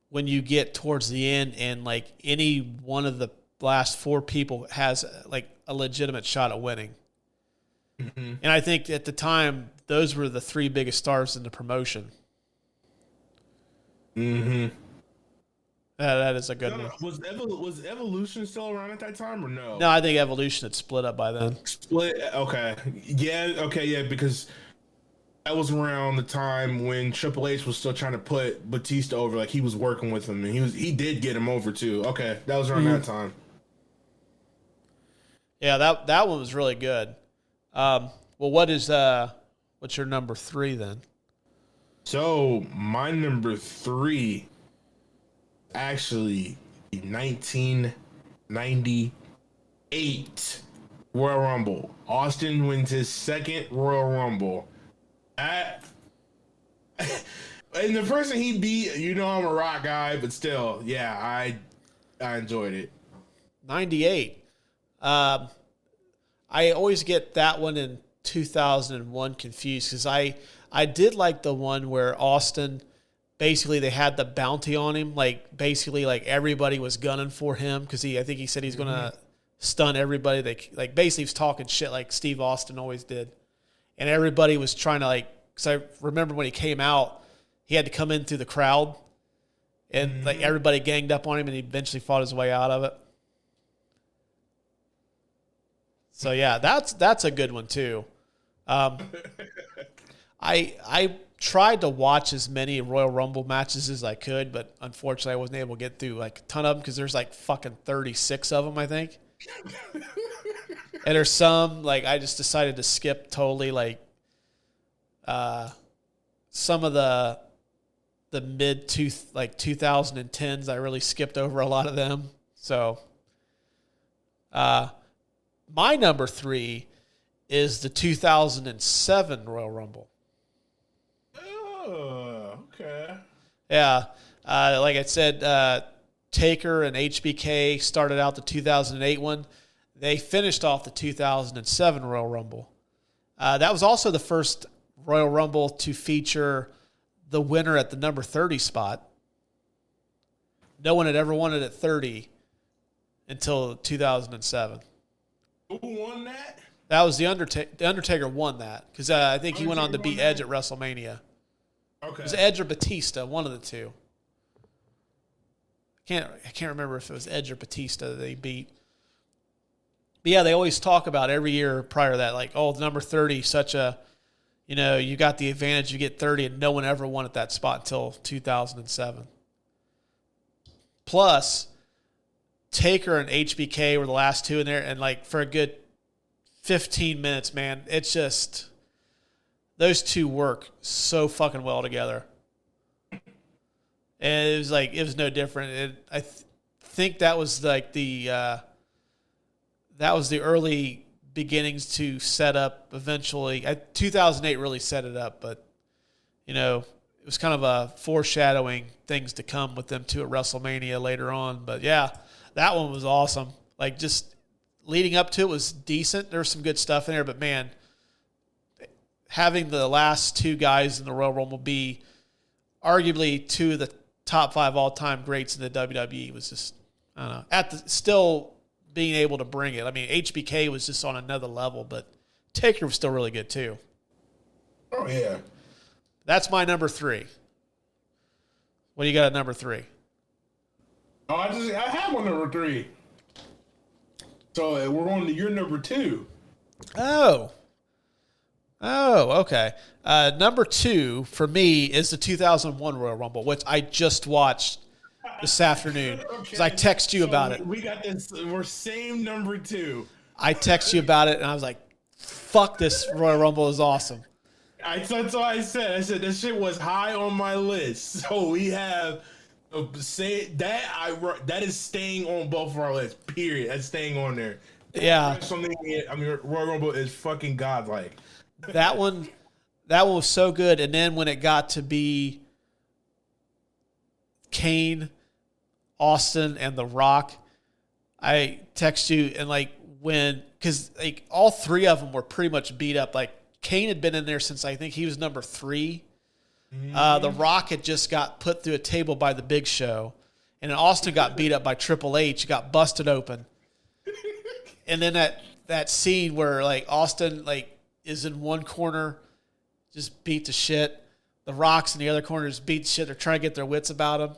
when you get towards the end and like any one of the last 4 people has like a legitimate shot at winning. Mm-hmm. And I think at the time, those were the three biggest stars in the promotion. Mm-hmm. That is a good one. Was Evolution still around at that time or no? No, I think Evolution had split up by then. Split. Okay. Yeah. Okay. Yeah. Because that was around the time when Triple H was still trying to put Batista over. Like he was working with him, and he did get him over too. Okay, that was around that time. Yeah, that one was really good. Well, what's your number 3 then? So my number 3, actually, 1998 Royal Rumble. Austin wins his second Royal Rumble. And the person he beat, I'm a Rock guy, but still, yeah, I enjoyed it. 98. I always get that one in 2001 confused because I did like the one where Austin, basically they had the bounty on him, like basically like everybody was gunning for him because I think he said he's gonna stun everybody. They like basically was talking shit like Steve Austin always did, and everybody was trying to because I remember when he came out, he had to come in through the crowd, and like everybody ganged up on him, and he eventually fought his way out of it. So yeah, that's a good one too. I tried to watch as many Royal Rumble matches as I could, but unfortunately I wasn't able to get through like a ton of them because there's like fucking 36 of them, I think. And there's some like I just decided to skip totally, like some of the mid 2010s. I really skipped over a lot of them. So my number 3 is the 2007 Royal Rumble. Oh, okay. Yeah. Like I said, Taker and HBK started out the 2008 one. They finished off the 2007 Royal Rumble. That was also the first Royal Rumble to feature the winner at the number 30 spot. No one had ever won it at 30 until 2007. Who won that? That was the Undertaker. The Undertaker won that because I think he went on to beat Edge at WrestleMania. Okay. It was Edge or Batista, one of the two. I can't remember if it was Edge or Batista that they beat. But yeah, they always talk about every year prior to that, like, oh, the number 30, such a, you got the advantage, you get 30, and no one ever won at that spot until 2007. Plus, Taker and HBK were the last two in there, and like for a good 15 minutes, man, it's just those two work so fucking well together. And it was no different. I think that was like the early beginnings to set up eventually. 2008 really set it up, but it was kind of a foreshadowing things to come with them two at WrestleMania later on. But yeah, that one was awesome. Like just leading up to it was decent. There was some good stuff in there, but man, having the last two guys in the Royal Rumble be arguably two of the top 5 all-time greats in the WWE was just, I don't know, still being able to bring it. I mean, HBK was just on another level, but Taker was still really good too. Oh, yeah. That's my number 3. What do you got at number 3? Oh, I have one number 3. So we're on to your number 2. Oh, okay. Number 2 for me is the 2001 Royal Rumble, which I just watched this afternoon. Because I text you about it. We got this. We're same number 2. I text you about it, and I was like, fuck, this Royal Rumble is awesome. That's what I said. I said this shit was high on my list. So we have that is staying on both of our lists. Period. That's staying on there. Yeah. Royal Rumble is fucking godlike. That one was so good. And then when it got to be Kane, Austin, and The Rock, I text you and because all 3 of them were pretty much beat up. Like Kane had been in there since I think he was number 3. The Rock had just got put through a table by the Big Show, and then Austin got beat up by Triple H, got busted open. And then that scene where Austin is in one corner, just beat the shit. The Rock's in the other corner, just beat the shit. They're trying to get their wits about him.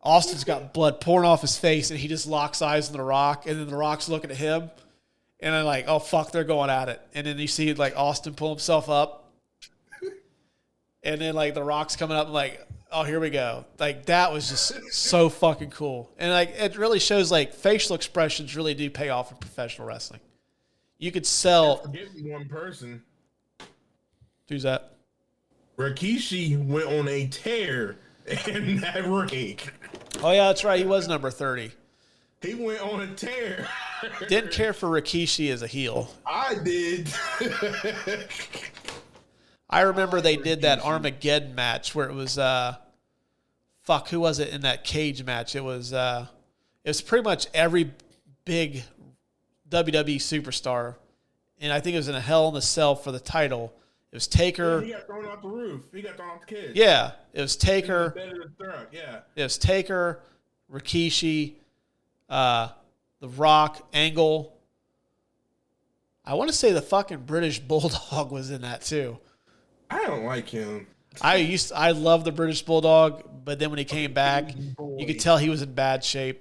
Austin's got blood pouring off his face, and he just locks eyes on the Rock, and then the Rock's looking at him, and then like, oh fuck, they're going at it. And then you see like Austin pull himself up, and then like the Rock's coming up, and like, oh, here we go. Like that was just so fucking cool, and like it really shows like facial expressions really do pay off in professional wrestling. You could sell. Forget one person. Who's that? Rikishi went on a tear in that ring. Oh yeah, that's right. He was number 30. He went on a tear. Didn't care for Rikishi as a heel. I did. I remember they did that Armageddon match where it was who was it in that cage match? It was pretty much every big WWE superstar, and I think it was in a Hell in a Cell for the title. It was Taker. Yeah, he got thrown off the roof. He got thrown off the kids. Yeah, it was Taker. Yeah. It was Taker, Rikishi, The Rock, Angle. I want to say the fucking British Bulldog was in that too. I don't like him. I love the British Bulldog, but then when he came back, you could tell he was in bad shape.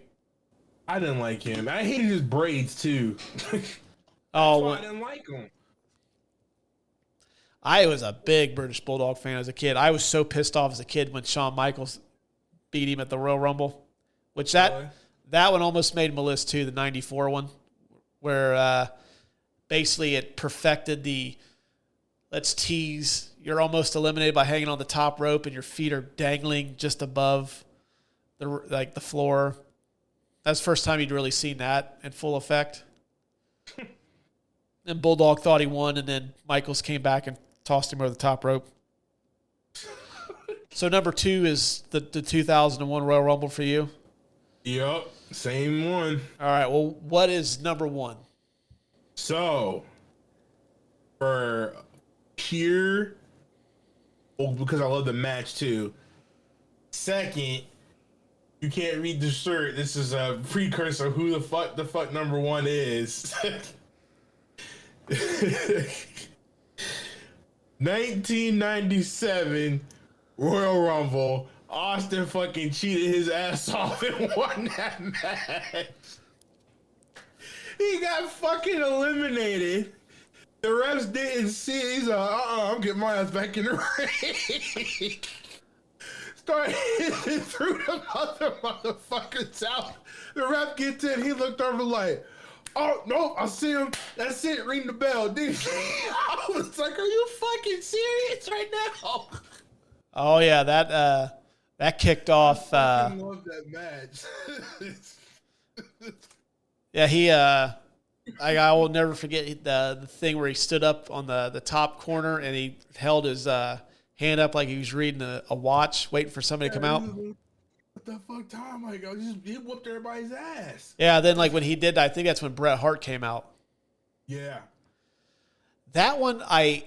I didn't like him. I hated his braids too. I didn't like him. I was a big British Bulldog fan as a kid. I was so pissed off as a kid when Shawn Michaels beat him at the Royal Rumble, which that one almost made my list too, the 94 one, where basically it perfected the let's tease. You're almost eliminated by hanging on the top rope and your feet are dangling just above the floor. That's the first time you'd really seen that in full effect. And Bulldog thought he won, and then Michaels came back and tossed him over the top rope. So number 2 is the 2001 Royal Rumble for you? Yep, same one. All right, well, what is number 1? So, for pure, because I love the match too. Second, you can't read the shirt. This is a precursor of who the fuck number 1 is. 1997 Royal Rumble. Austin fucking cheated his ass off and won that match. He got fucking eliminated. The refs didn't see it. He's like, I'm getting my ass back in the ring. Started hitting through the motherfuckers out. The ref gets in. He looked over like, oh, no, I see him. That's it. Ring the bell. Dude, I was like, are you fucking serious right now? Oh, yeah, that kicked off. I love that match. Yeah, I will never forget the thing where he stood up on the top corner and he held his hand up like he was reading a watch, waiting for somebody to come out. What the fuck time I go? He whooped everybody's ass. Yeah, then like when he did that, I think that's when Bret Hart came out. Yeah. That one, I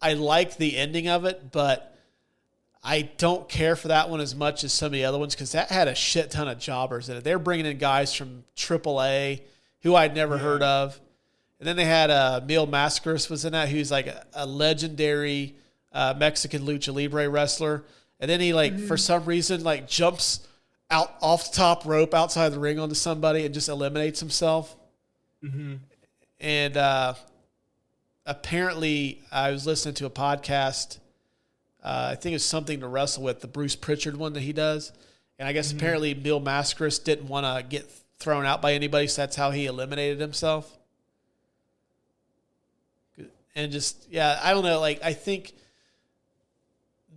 like the ending of it, but I don't care for that one as much as some of the other ones because that had a shit ton of jobbers in it. They're bringing in guys from AAA who I'd never heard of. And then they had Mil Mascaras was in that, who's like a legendary Mexican lucha libre wrestler. And then he for some reason jumps out off the top rope outside the ring onto somebody and just eliminates himself. Mm-hmm. And apparently I was listening to a podcast. I think it's something to wrestle with, the Bruce Pritchard one that he does. And I guess apparently Mil Mascaras didn't want to get thrown out by anybody, so that's how he eliminated himself. And just, yeah, I don't know. I think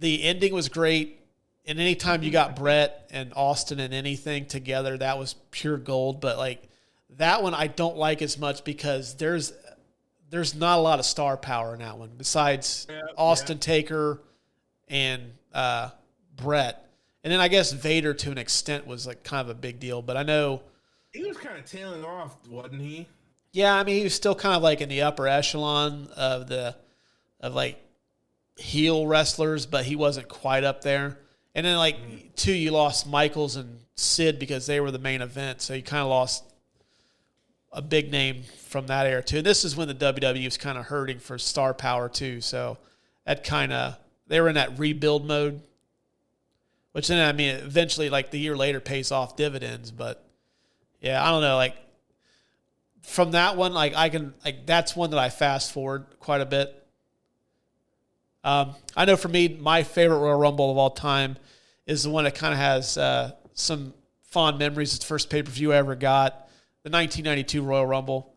the ending was great. And anytime you got Brett and Austin and anything together, that was pure gold. But that one I don't like as much because there's not a lot of star power in that one besides Austin Taker and Brett. And then I guess Vader to an extent was kind of a big deal. But I know he was kind of tailing off, wasn't he? Yeah, I mean he was still kind of in the upper echelon of heel wrestlers, but he wasn't quite up there. And then you lost Michaels and Sid because they were the main event, so you kind of lost a big name from that era too. And this is when the WWE was kind of hurting for star power too. So that they were in that rebuild mode, which then, I mean, eventually like the year later pays off dividends. But yeah, I don't know. Like from that one, that's one that I fast forward quite a bit. I know for me, my favorite Royal Rumble of all time is the one that kind of has some fond memories. It's the first pay-per-view I ever got. The 1992 Royal Rumble.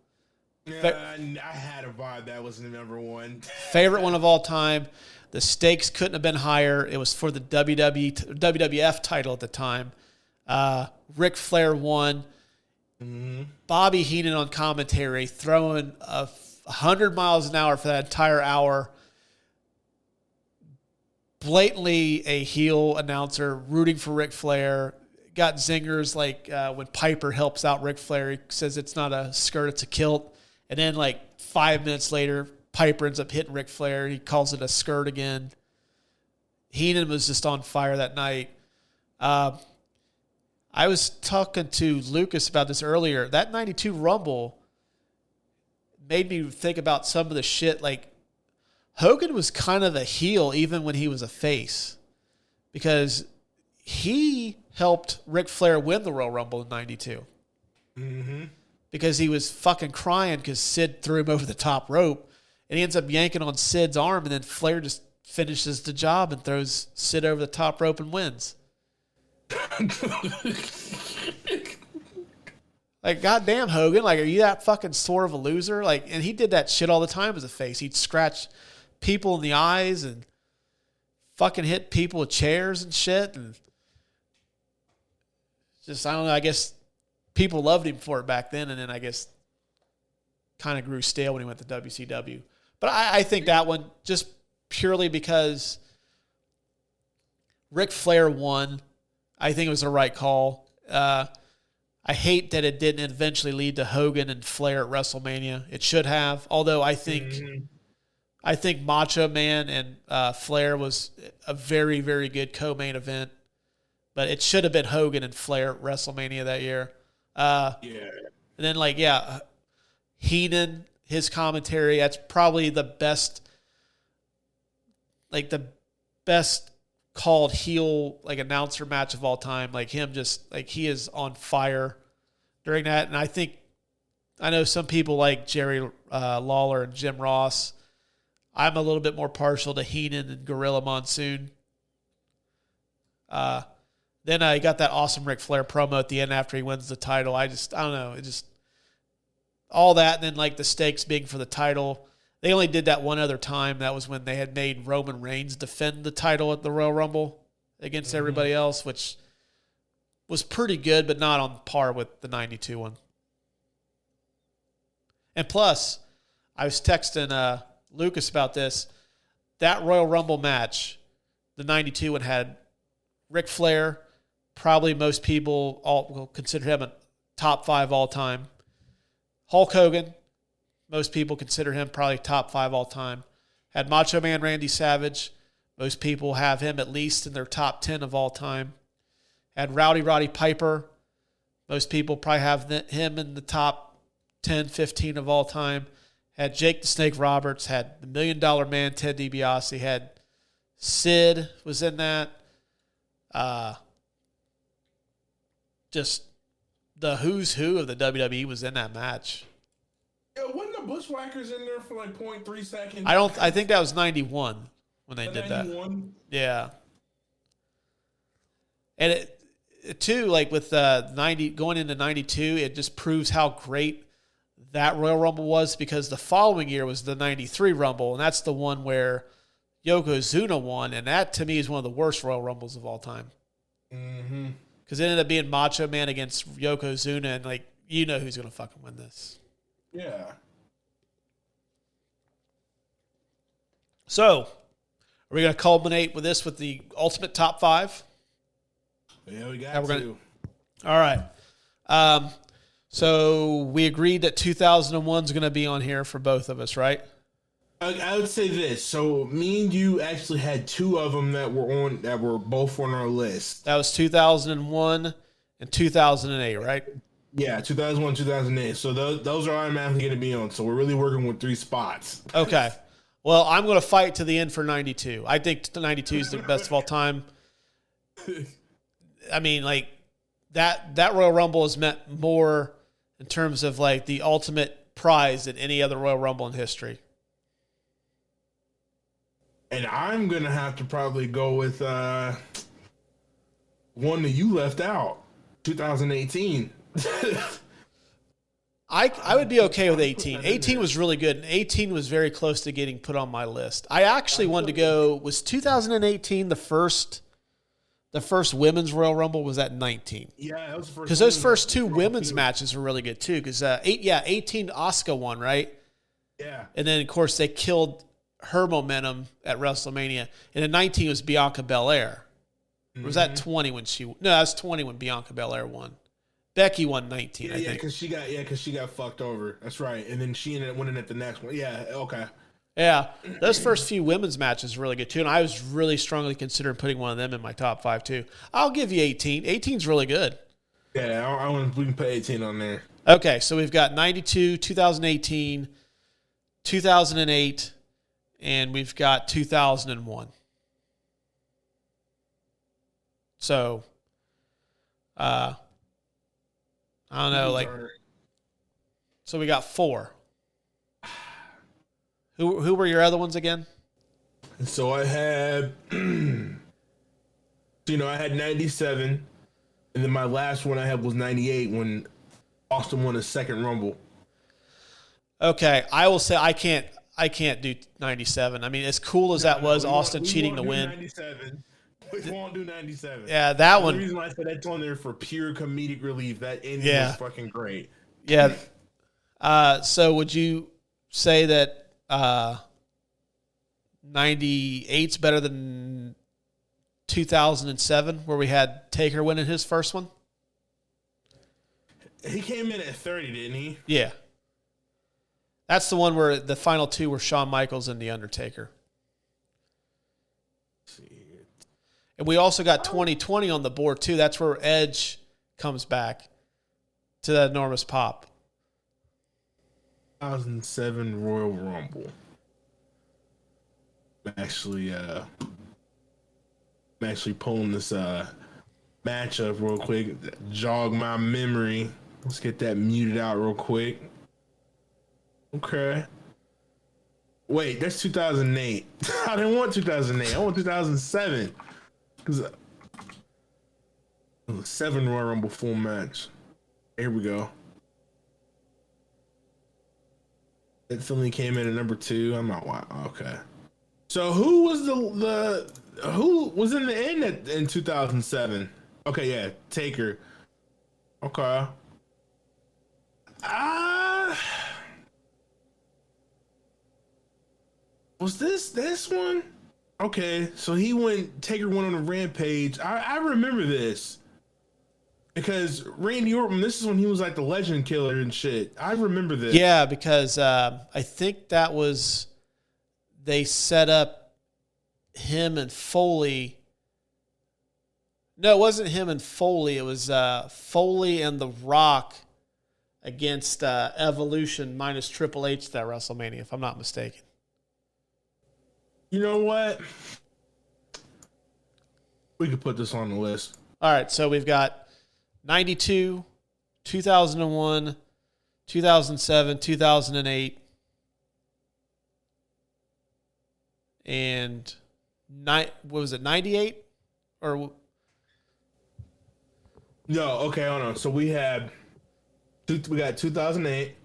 Yeah, I had a vibe that was the number one. Favorite one of all time. The stakes couldn't have been higher. It was for the WWF title at the time. Ric Flair won. Mm-hmm. Bobby Heenan on commentary, throwing 100 miles an hour for that entire hour. Blatantly a heel announcer rooting for Ric Flair. Got zingers like when Piper helps out Ric Flair. He says it's not a skirt, it's a kilt. And then like 5 minutes later, Piper ends up hitting Ric Flair. He calls it a skirt again. Heenan was just on fire that night. I was talking to Lucas about this earlier. That 92 Rumble made me think about some of the shit. Like Hogan was kind of a heel even when he was a face, because he helped Ric Flair win the Royal Rumble in 92. Mm-hmm. Because he was fucking crying because Sid threw him over the top rope, and he ends up yanking on Sid's arm, and then Flair just finishes the job and throws Sid over the top rope and wins. Like, goddamn, Hogan, like, are you that fucking sore of a loser? Like, and he did that shit all the time as a face. He'd scratch people in the eyes and fucking hit people with chairs and shit, and just, I don't know, I guess people loved him for it back then, and then I guess kind of grew stale when he went to WCW. But I think that one, just purely because Ric Flair won, I think it was the right call. I hate that it didn't eventually lead to Hogan and Flair at WrestleMania. It should have, although I think Macho Man and Flair was a very, very good co-main event. But it should have been Hogan and Flair at WrestleMania that year. Yeah. And then, Heenan, his commentary, that's probably the best called heel, announcer match of all time. Like, him just, he is on fire during that. And I know some people like Jerry Lawler and Jim Ross. I'm a little bit more partial to Heenan and Gorilla Monsoon. Then he got that awesome Ric Flair promo at the end after he wins the title. I don't know. It just, all that, and then the stakes being for the title. They only did that one other time. That was when they had made Roman Reigns defend the title at the Royal Rumble against everybody else, which was pretty good, but not on par with the 92 one. And plus, I was texting Lucas about this. That Royal Rumble match, the 92 one, had Ric Flair. Probably most people will consider him a top 5 all time. Hulk Hogan, most people consider him probably top 5 all time. Had Macho Man Randy Savage. Most people have him at least in their top 10 of all time. Had Roddy Piper. Most people probably have him in the top 10, 15 of all time. Had Jake the Snake Roberts. Had the $1 Million Man Ted DiBiase. Had Sid was in that. Just the who's who of the WWE was in that match. Yeah, wasn't the Bushwhackers in there for 0.3 seconds? I think that was 91 when they did 91? that. Yeah. And it too, with 90 going into 92, it just proves how great that Royal Rumble was, because the following year was the 93 Rumble, and that's the one where Yokozuna won, and that to me is one of the worst Royal Rumbles of all time. Mm-hmm. Because it ended up being Macho Man against Yokozuna, and who's going to fucking win this. Yeah. So, are we going to culminate with this with the ultimate top 5? Yeah, we got to. All right. So we agreed that 2001 is going to be on here for both of us, right? I would say this. So me and you actually had 2 of them that were both on our list. That was 2001 and 2008, right? Yeah, 2001, 2008. So those are automatically going to be on. So we're really working with 3 spots. Okay. Well, I'm going to fight to the end for 92. I think 92 is the best of all time. I mean, like that Royal Rumble has meant more in terms of like the ultimate prize than any other Royal Rumble in history. And I'm going to have to probably go with one that you left out, 2018. I would be okay with 18. 18 was really good, and 18 was very close to getting put on my list. I actually wanted to go, was 2018 the first women's Royal Rumble? Was that 19? Yeah, that was the first. Because those first 2 women's matches were really good too. Because 18 Asuka won, right? Yeah. And then of course they killed her momentum at WrestleMania. And then 19 was Bianca Belair. Or was that 20 when she? No, that was 20 when Bianca Belair won. Becky won 19, I think. Because she got fucked over. That's right. And then she ended up winning at the next one. Yeah. Okay. Yeah, those first few women's matches were really good too, and I was really strongly considering putting one of them in my top 5 too. I'll give you 18. 18's really good. Yeah, I want we can put 18 on there. Okay, so we've got 92, 2018, 2008, and we've got 2001. So, I don't know, like, so we got 4. Who were your other ones again? So I had, I had 97, and then my last one I had was 98 when Austin won his second Rumble. Okay, I will say I can't do 97. I mean, as cool as that was, Austin cheating to win. 97. We won't do 97. Yeah, that one. The reason why I said that's on there for pure comedic relief. That ending was fucking great. Yeah. So would you say that 98's better than 2007, where we had Taker winning his first one? He came in at 30, didn't he? Yeah. That's the one where the final 2 were Shawn Michaels and The Undertaker. And we also got 2020 on the board, too. That's where Edge comes back to that enormous pop. 2007 Royal Rumble. I'm actually pulling this match up real quick. Jog my memory. Let's get that muted out real quick. Okay. Wait, that's 2008. I didn't want 2008. I want 2007. Because 7 Royal Rumble full match. Here we go. It Finley came in at number 2. I'm not. Okay. So who was who was in the end in 2007? Okay, yeah, Taker. Okay. Was this one? Okay, so Taker went on a rampage. I remember this. Because Randy Orton, this is when he was like the legend killer and shit. I remember this. Yeah, because I think that was, they set up him and Foley. No, it wasn't him and Foley. It was Foley and The Rock against Evolution minus Triple H at WrestleMania, if I'm not mistaken. You know what? We could put this on the list. All right, so we've got 92, 2001, 2007, 2008, and what was it, 98? Or no, okay, hold on. So we got 2008,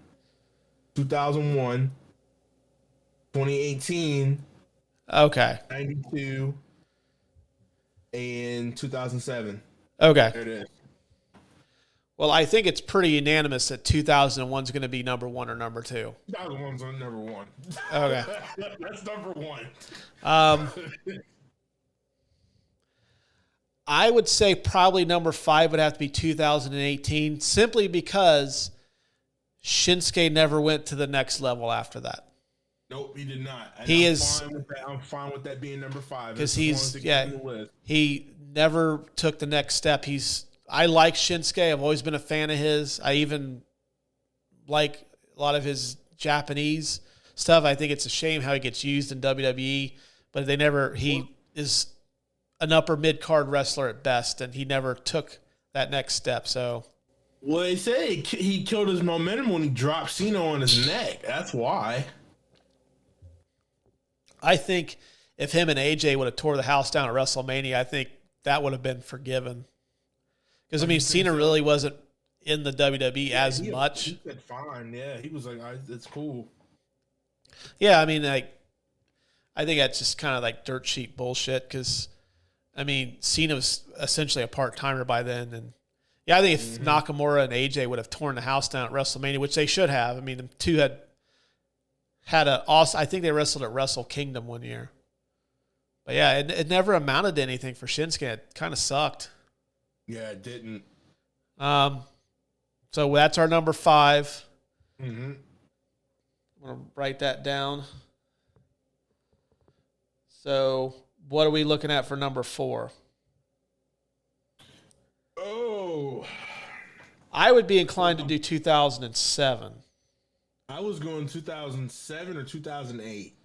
2001, 2018, okay, 92, and 2007. Okay. There it is. Well, I think it's pretty unanimous that 2001 is going to be number 1 or number 2. 2001's on number 1. Okay. That's number 1. I would say probably number 5 would have to be 2018, simply because Shinsuke never went to the next level after that. Nope, he did not. And I'm fine with that being number 5. Because he never took the next step. He's I like Shinsuke. I've always been a fan of his. I even like a lot of his Japanese stuff. I think it's a shame how he gets used in WWE, but he is an upper mid-card wrestler at best, and he never took that next step. So, well, they say he killed his momentum when he dropped Cena on his neck. That's why. I think if him and AJ would have tore the house down at WrestleMania, I think that would have been forgiven. Because, I mean, Cena really wasn't in the WWE as much. He said fine, yeah. He was like, it's cool. Yeah, I mean, like, I think that's just kind of like dirt sheet bullshit because, I mean, Cena was essentially a part-timer by then. And, yeah, I think if Nakamura and AJ would have torn the house down at WrestleMania, which they should have. I mean, the two had an awesome – I think they wrestled at Wrestle Kingdom one year. But, yeah, it never amounted to anything for Shinsuke. It kind of sucked. Yeah, it didn't. So that's our number 5. Mm-hmm. I'm going to write that down. So what are we looking at for number 4? Oh. I would be inclined to do 2007. I was going 2007 or 2008.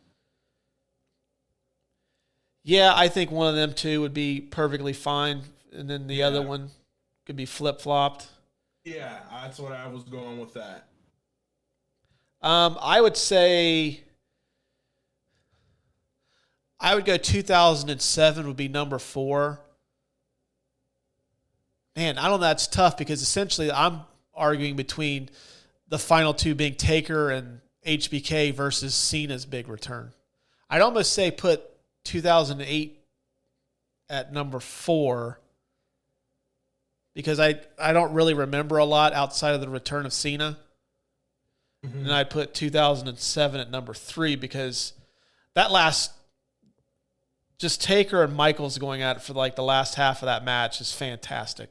Yeah, I think one of them two would be perfectly fine. And then the other one could be flip-flopped. Yeah, that's what I was going with that. I would say I would go 2007 would be number 4. Man, I don't know. That's tough because essentially I'm arguing between the final two being Taker and HBK versus Cena's big return. I'd almost say put 2008 at number 4 because I don't really remember a lot outside of the return of Cena. Mm-hmm. And I'd put 2007 at number 3 because that last just Taker and Michaels going at it for like the last half of that match is fantastic.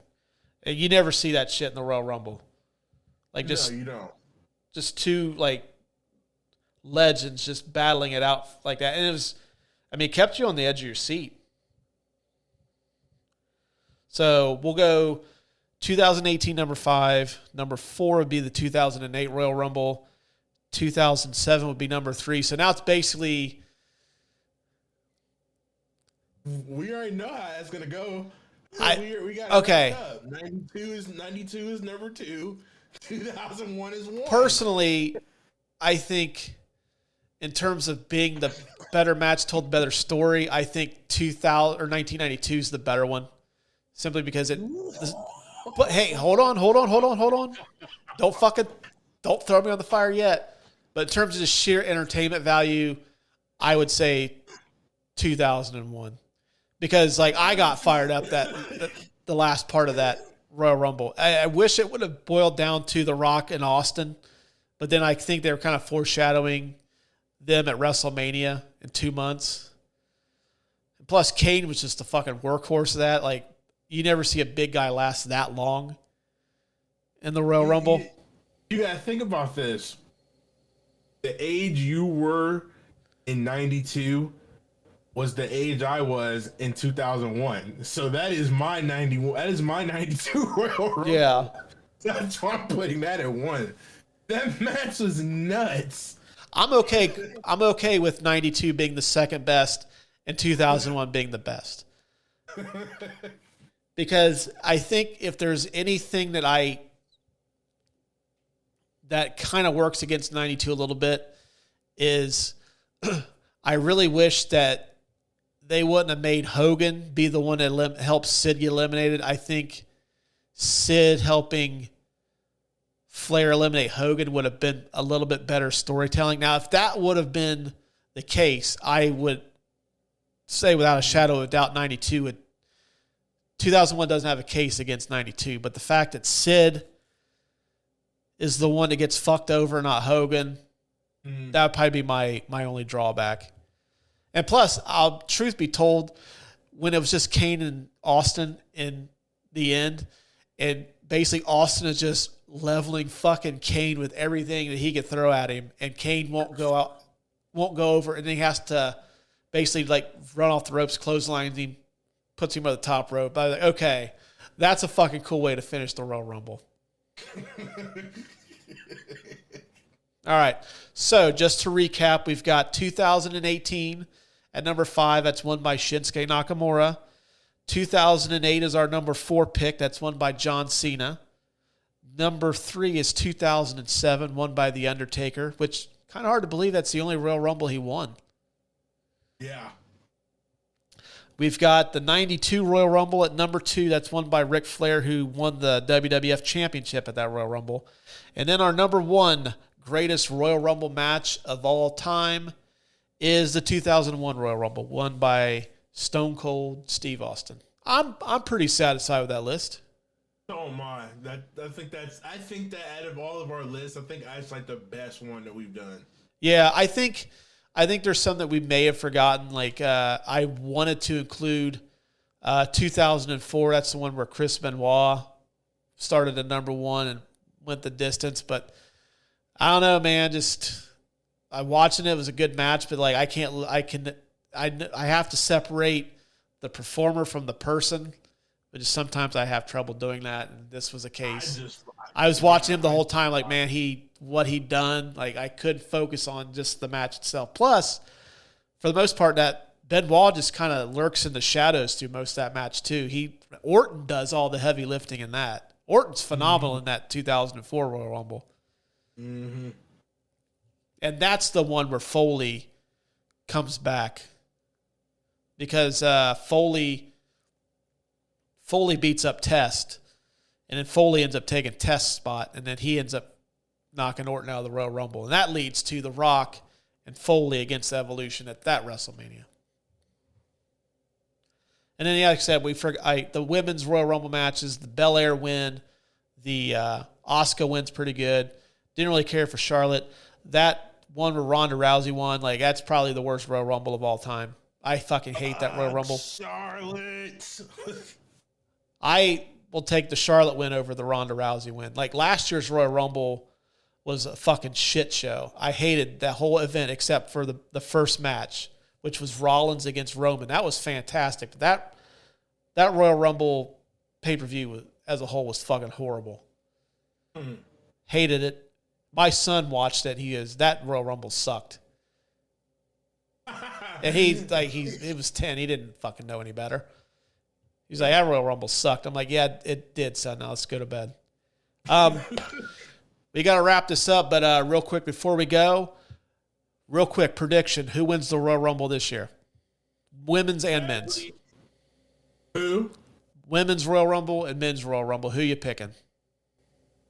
And you never see that shit in the Royal Rumble. Like just, no, you don't. Just two like legends just battling it out like that. And it was, I mean, it kept you on the edge of your seat. So we'll go 2018 number 5. Number 4 would be the 2008 Royal Rumble. 2007 would be number 3. So now it's basically... We already know how that's going to go. We got okay. 92 is number 2. 2001 is 1. Personally, I think in terms of being the better match, told the better story, I think 2000 or 1992 is the better one. Simply because it... But hey, hold on. Don't throw me on the fire yet. But in terms of just sheer entertainment value, I would say 2001. Because like I got fired up that the last part of that Royal Rumble. I wish it would have boiled down to The Rock and Austin, but then I think they were kind of foreshadowing them at WrestleMania in 2 months. And plus, Kane was just a fucking workhorse of that. Like, you never see a big guy last that long in the Royal Rumble. You got to think about this. The age you were in 92 was the age I was in 2001. So that is my 91. That is my 92 Royal Rumble. Yeah. That's why I'm putting that at 1. That match was nuts. I'm okay with 92 being the second best and 2001 being the best. Because I think if there's anything that kind of works against 92 a little bit is I really wish that they wouldn't have made Hogan be the one that helped Sid get eliminated. I think Sid helping Flair eliminate Hogan would have been a little bit better storytelling. Now, if that would have been the case, I would say without a shadow of a doubt 2001 doesn't have a case against 92. But the fact that Sid is the one that gets fucked over, not Hogan, that would probably be my only drawback. And plus, truth be told, when it was just Kane and Austin in the end, and basically Austin is just leveling fucking Kane with everything that he could throw at him, and Kane won't go over, and then he has to basically like run off the ropes, clotheslines him, puts him on the top rope. I was like, okay, That's a fucking cool way to finish the Royal Rumble. All right. So just to recap, we've got 2018 at number 5. That's won by Shinsuke Nakamura. 2008 is our number 4 pick. That's won by John Cena. Number 3 is 2007, won by The Undertaker, which kind of hard to believe that's the only Royal Rumble he won. Yeah. We've got the 92 Royal Rumble at number 2. That's won by Ric Flair, who won the WWF Championship at that Royal Rumble. And then our number 1 greatest Royal Rumble match of all time is the 2001 Royal Rumble, won by Stone Cold Steve Austin. I'm pretty satisfied with that list. Oh my! I think that out of all of our lists, I think that's like the best one that we've done. Yeah, I think there's some that we may have forgotten. Like I wanted to include 2004. That's the one where Chris Benoit started at number 1 and went the distance. But I don't know, man. Just watching it was a good match, but like I have to separate the performer from the person. But just sometimes I have trouble doing that, and this was a case. I was watching him the whole time, like, man, what he'd done. Like, I couldn't focus on just the match itself. Plus, for the most part, that Benoit just kind of lurks in the shadows through most of that match too. Orton does all the heavy lifting in that. Orton's phenomenal in that 2004 Royal Rumble. Mm-hmm. And that's the one where Foley comes back because Foley beats up Test, and then Foley ends up taking Test's spot, and then he ends up knocking Orton out of the Royal Rumble. And that leads to The Rock and Foley against Evolution at that WrestleMania. And then, like I said, the women's Royal Rumble matches, the Belair win, the Asuka win's pretty good. Didn't really care for Charlotte. That one where Ronda Rousey won, like that's probably the worst Royal Rumble of all time. I fucking hate that Royal Rumble. Charlotte. I will take the Charlotte win over the Ronda Rousey win. Like last year's Royal Rumble was a fucking shit show. I hated that whole event except for the first match, which was Rollins against Roman. That was fantastic. But that Royal Rumble pay-per-view as a whole was fucking horrible. Mm. Hated it. My son watched it. That Royal Rumble sucked. And he was 10. He didn't fucking know any better. He's like, that Royal Rumble sucked. I'm like, yeah, it did, son. Now let's go to bed. We got to wrap this up, but real quick before we go, real quick prediction: who wins the Royal Rumble this year? Women's and men's. Who? Women's Royal Rumble and men's Royal Rumble. Who you picking?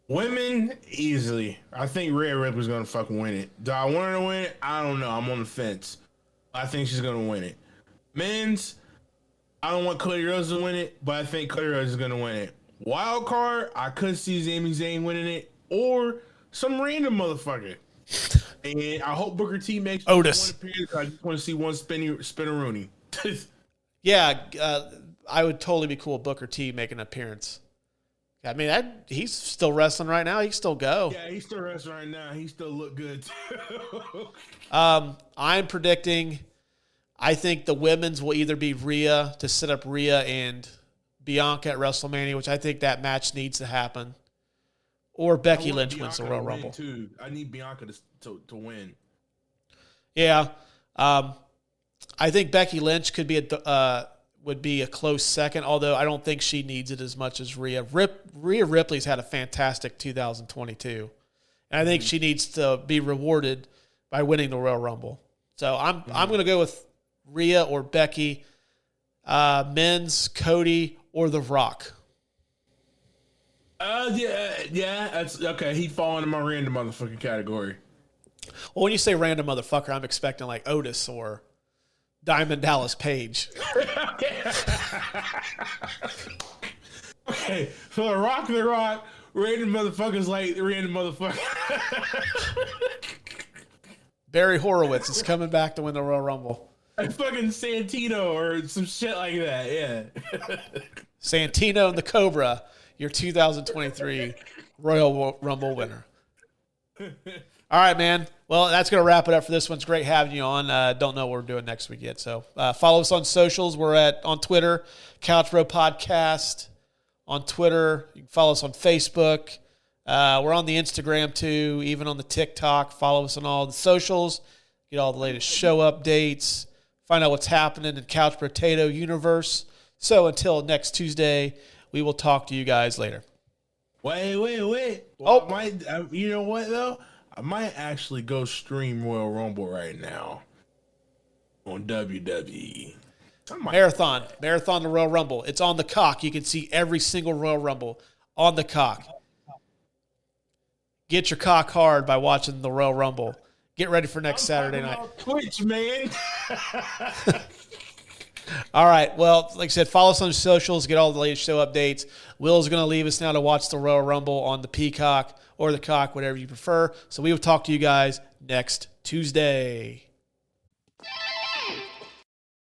Women easily. I think Rhea Ripley's gonna fucking win it. Do I want her to win it? I don't know. I'm on the fence. I think she's gonna win it. Men's. I don't want Cody Rhodes to win it, but I think Cody Rhodes is going to win it. Wild card, I could see Sami Zayn winning it, or some random motherfucker. And I hope Booker T makes Otis. one appearance. I just want to see one spinneroonie. Yeah, I would totally be cool with Booker T making an appearance. I mean, he's still wrestling right now. He can still go. Yeah, he's still wrestling right now. He still look good, too. I'm predicting... I think the women's will either be Rhea to set up Rhea and Bianca at WrestleMania, which I think that match needs to happen, or Becky Lynch wins the Royal Rumble. Too. I need Bianca to win. Yeah, I think Becky Lynch would be a close second, although I don't think she needs it as much as Rhea. Rhea Ripley's had a fantastic 2022, and I think she needs to be rewarded by winning the Royal Rumble. So I'm going to go with Rhea or Becky, men's Cody or The Rock. Yeah, that's okay. He'd fall into my random motherfucking category. Well, when you say random motherfucker, I'm expecting like Otis or Diamond Dallas Page. Okay, so The Rock, random motherfuckers like random motherfucker. Barry Horowitz is coming back to win the Royal Rumble. Like fucking Santino or some shit like that, yeah. Santino and the Cobra, your 2023 Royal Rumble winner. All right, man. Well, that's going to wrap it up for this one. It's great having you on. Don't know what we're doing next week yet. So follow us on socials. We're on Twitter, couchbrotatopodcast. on Twitter. You can follow us on Facebook. We're on the Instagram too, even on the TikTok. Follow us on all the socials. Get all the latest show updates. Find out what's happening in Couch Potato universe. So until next Tuesday, we will talk to you guys later. Wait. Well, you know what, though? I might actually go stream Royal Rumble right now on WWE. Marathon the Royal Rumble. It's on the cock. You can see every single Royal Rumble on the cock. Get your cock hard by watching the Royal Rumble. Get ready for next Saturday night. Twitch, man. All right. Well, like I said, follow us on the socials. Get all the latest show updates. Will's going to leave us now to watch the Royal Rumble on the Peacock or the Cock, whatever you prefer. So we will talk to you guys next Tuesday.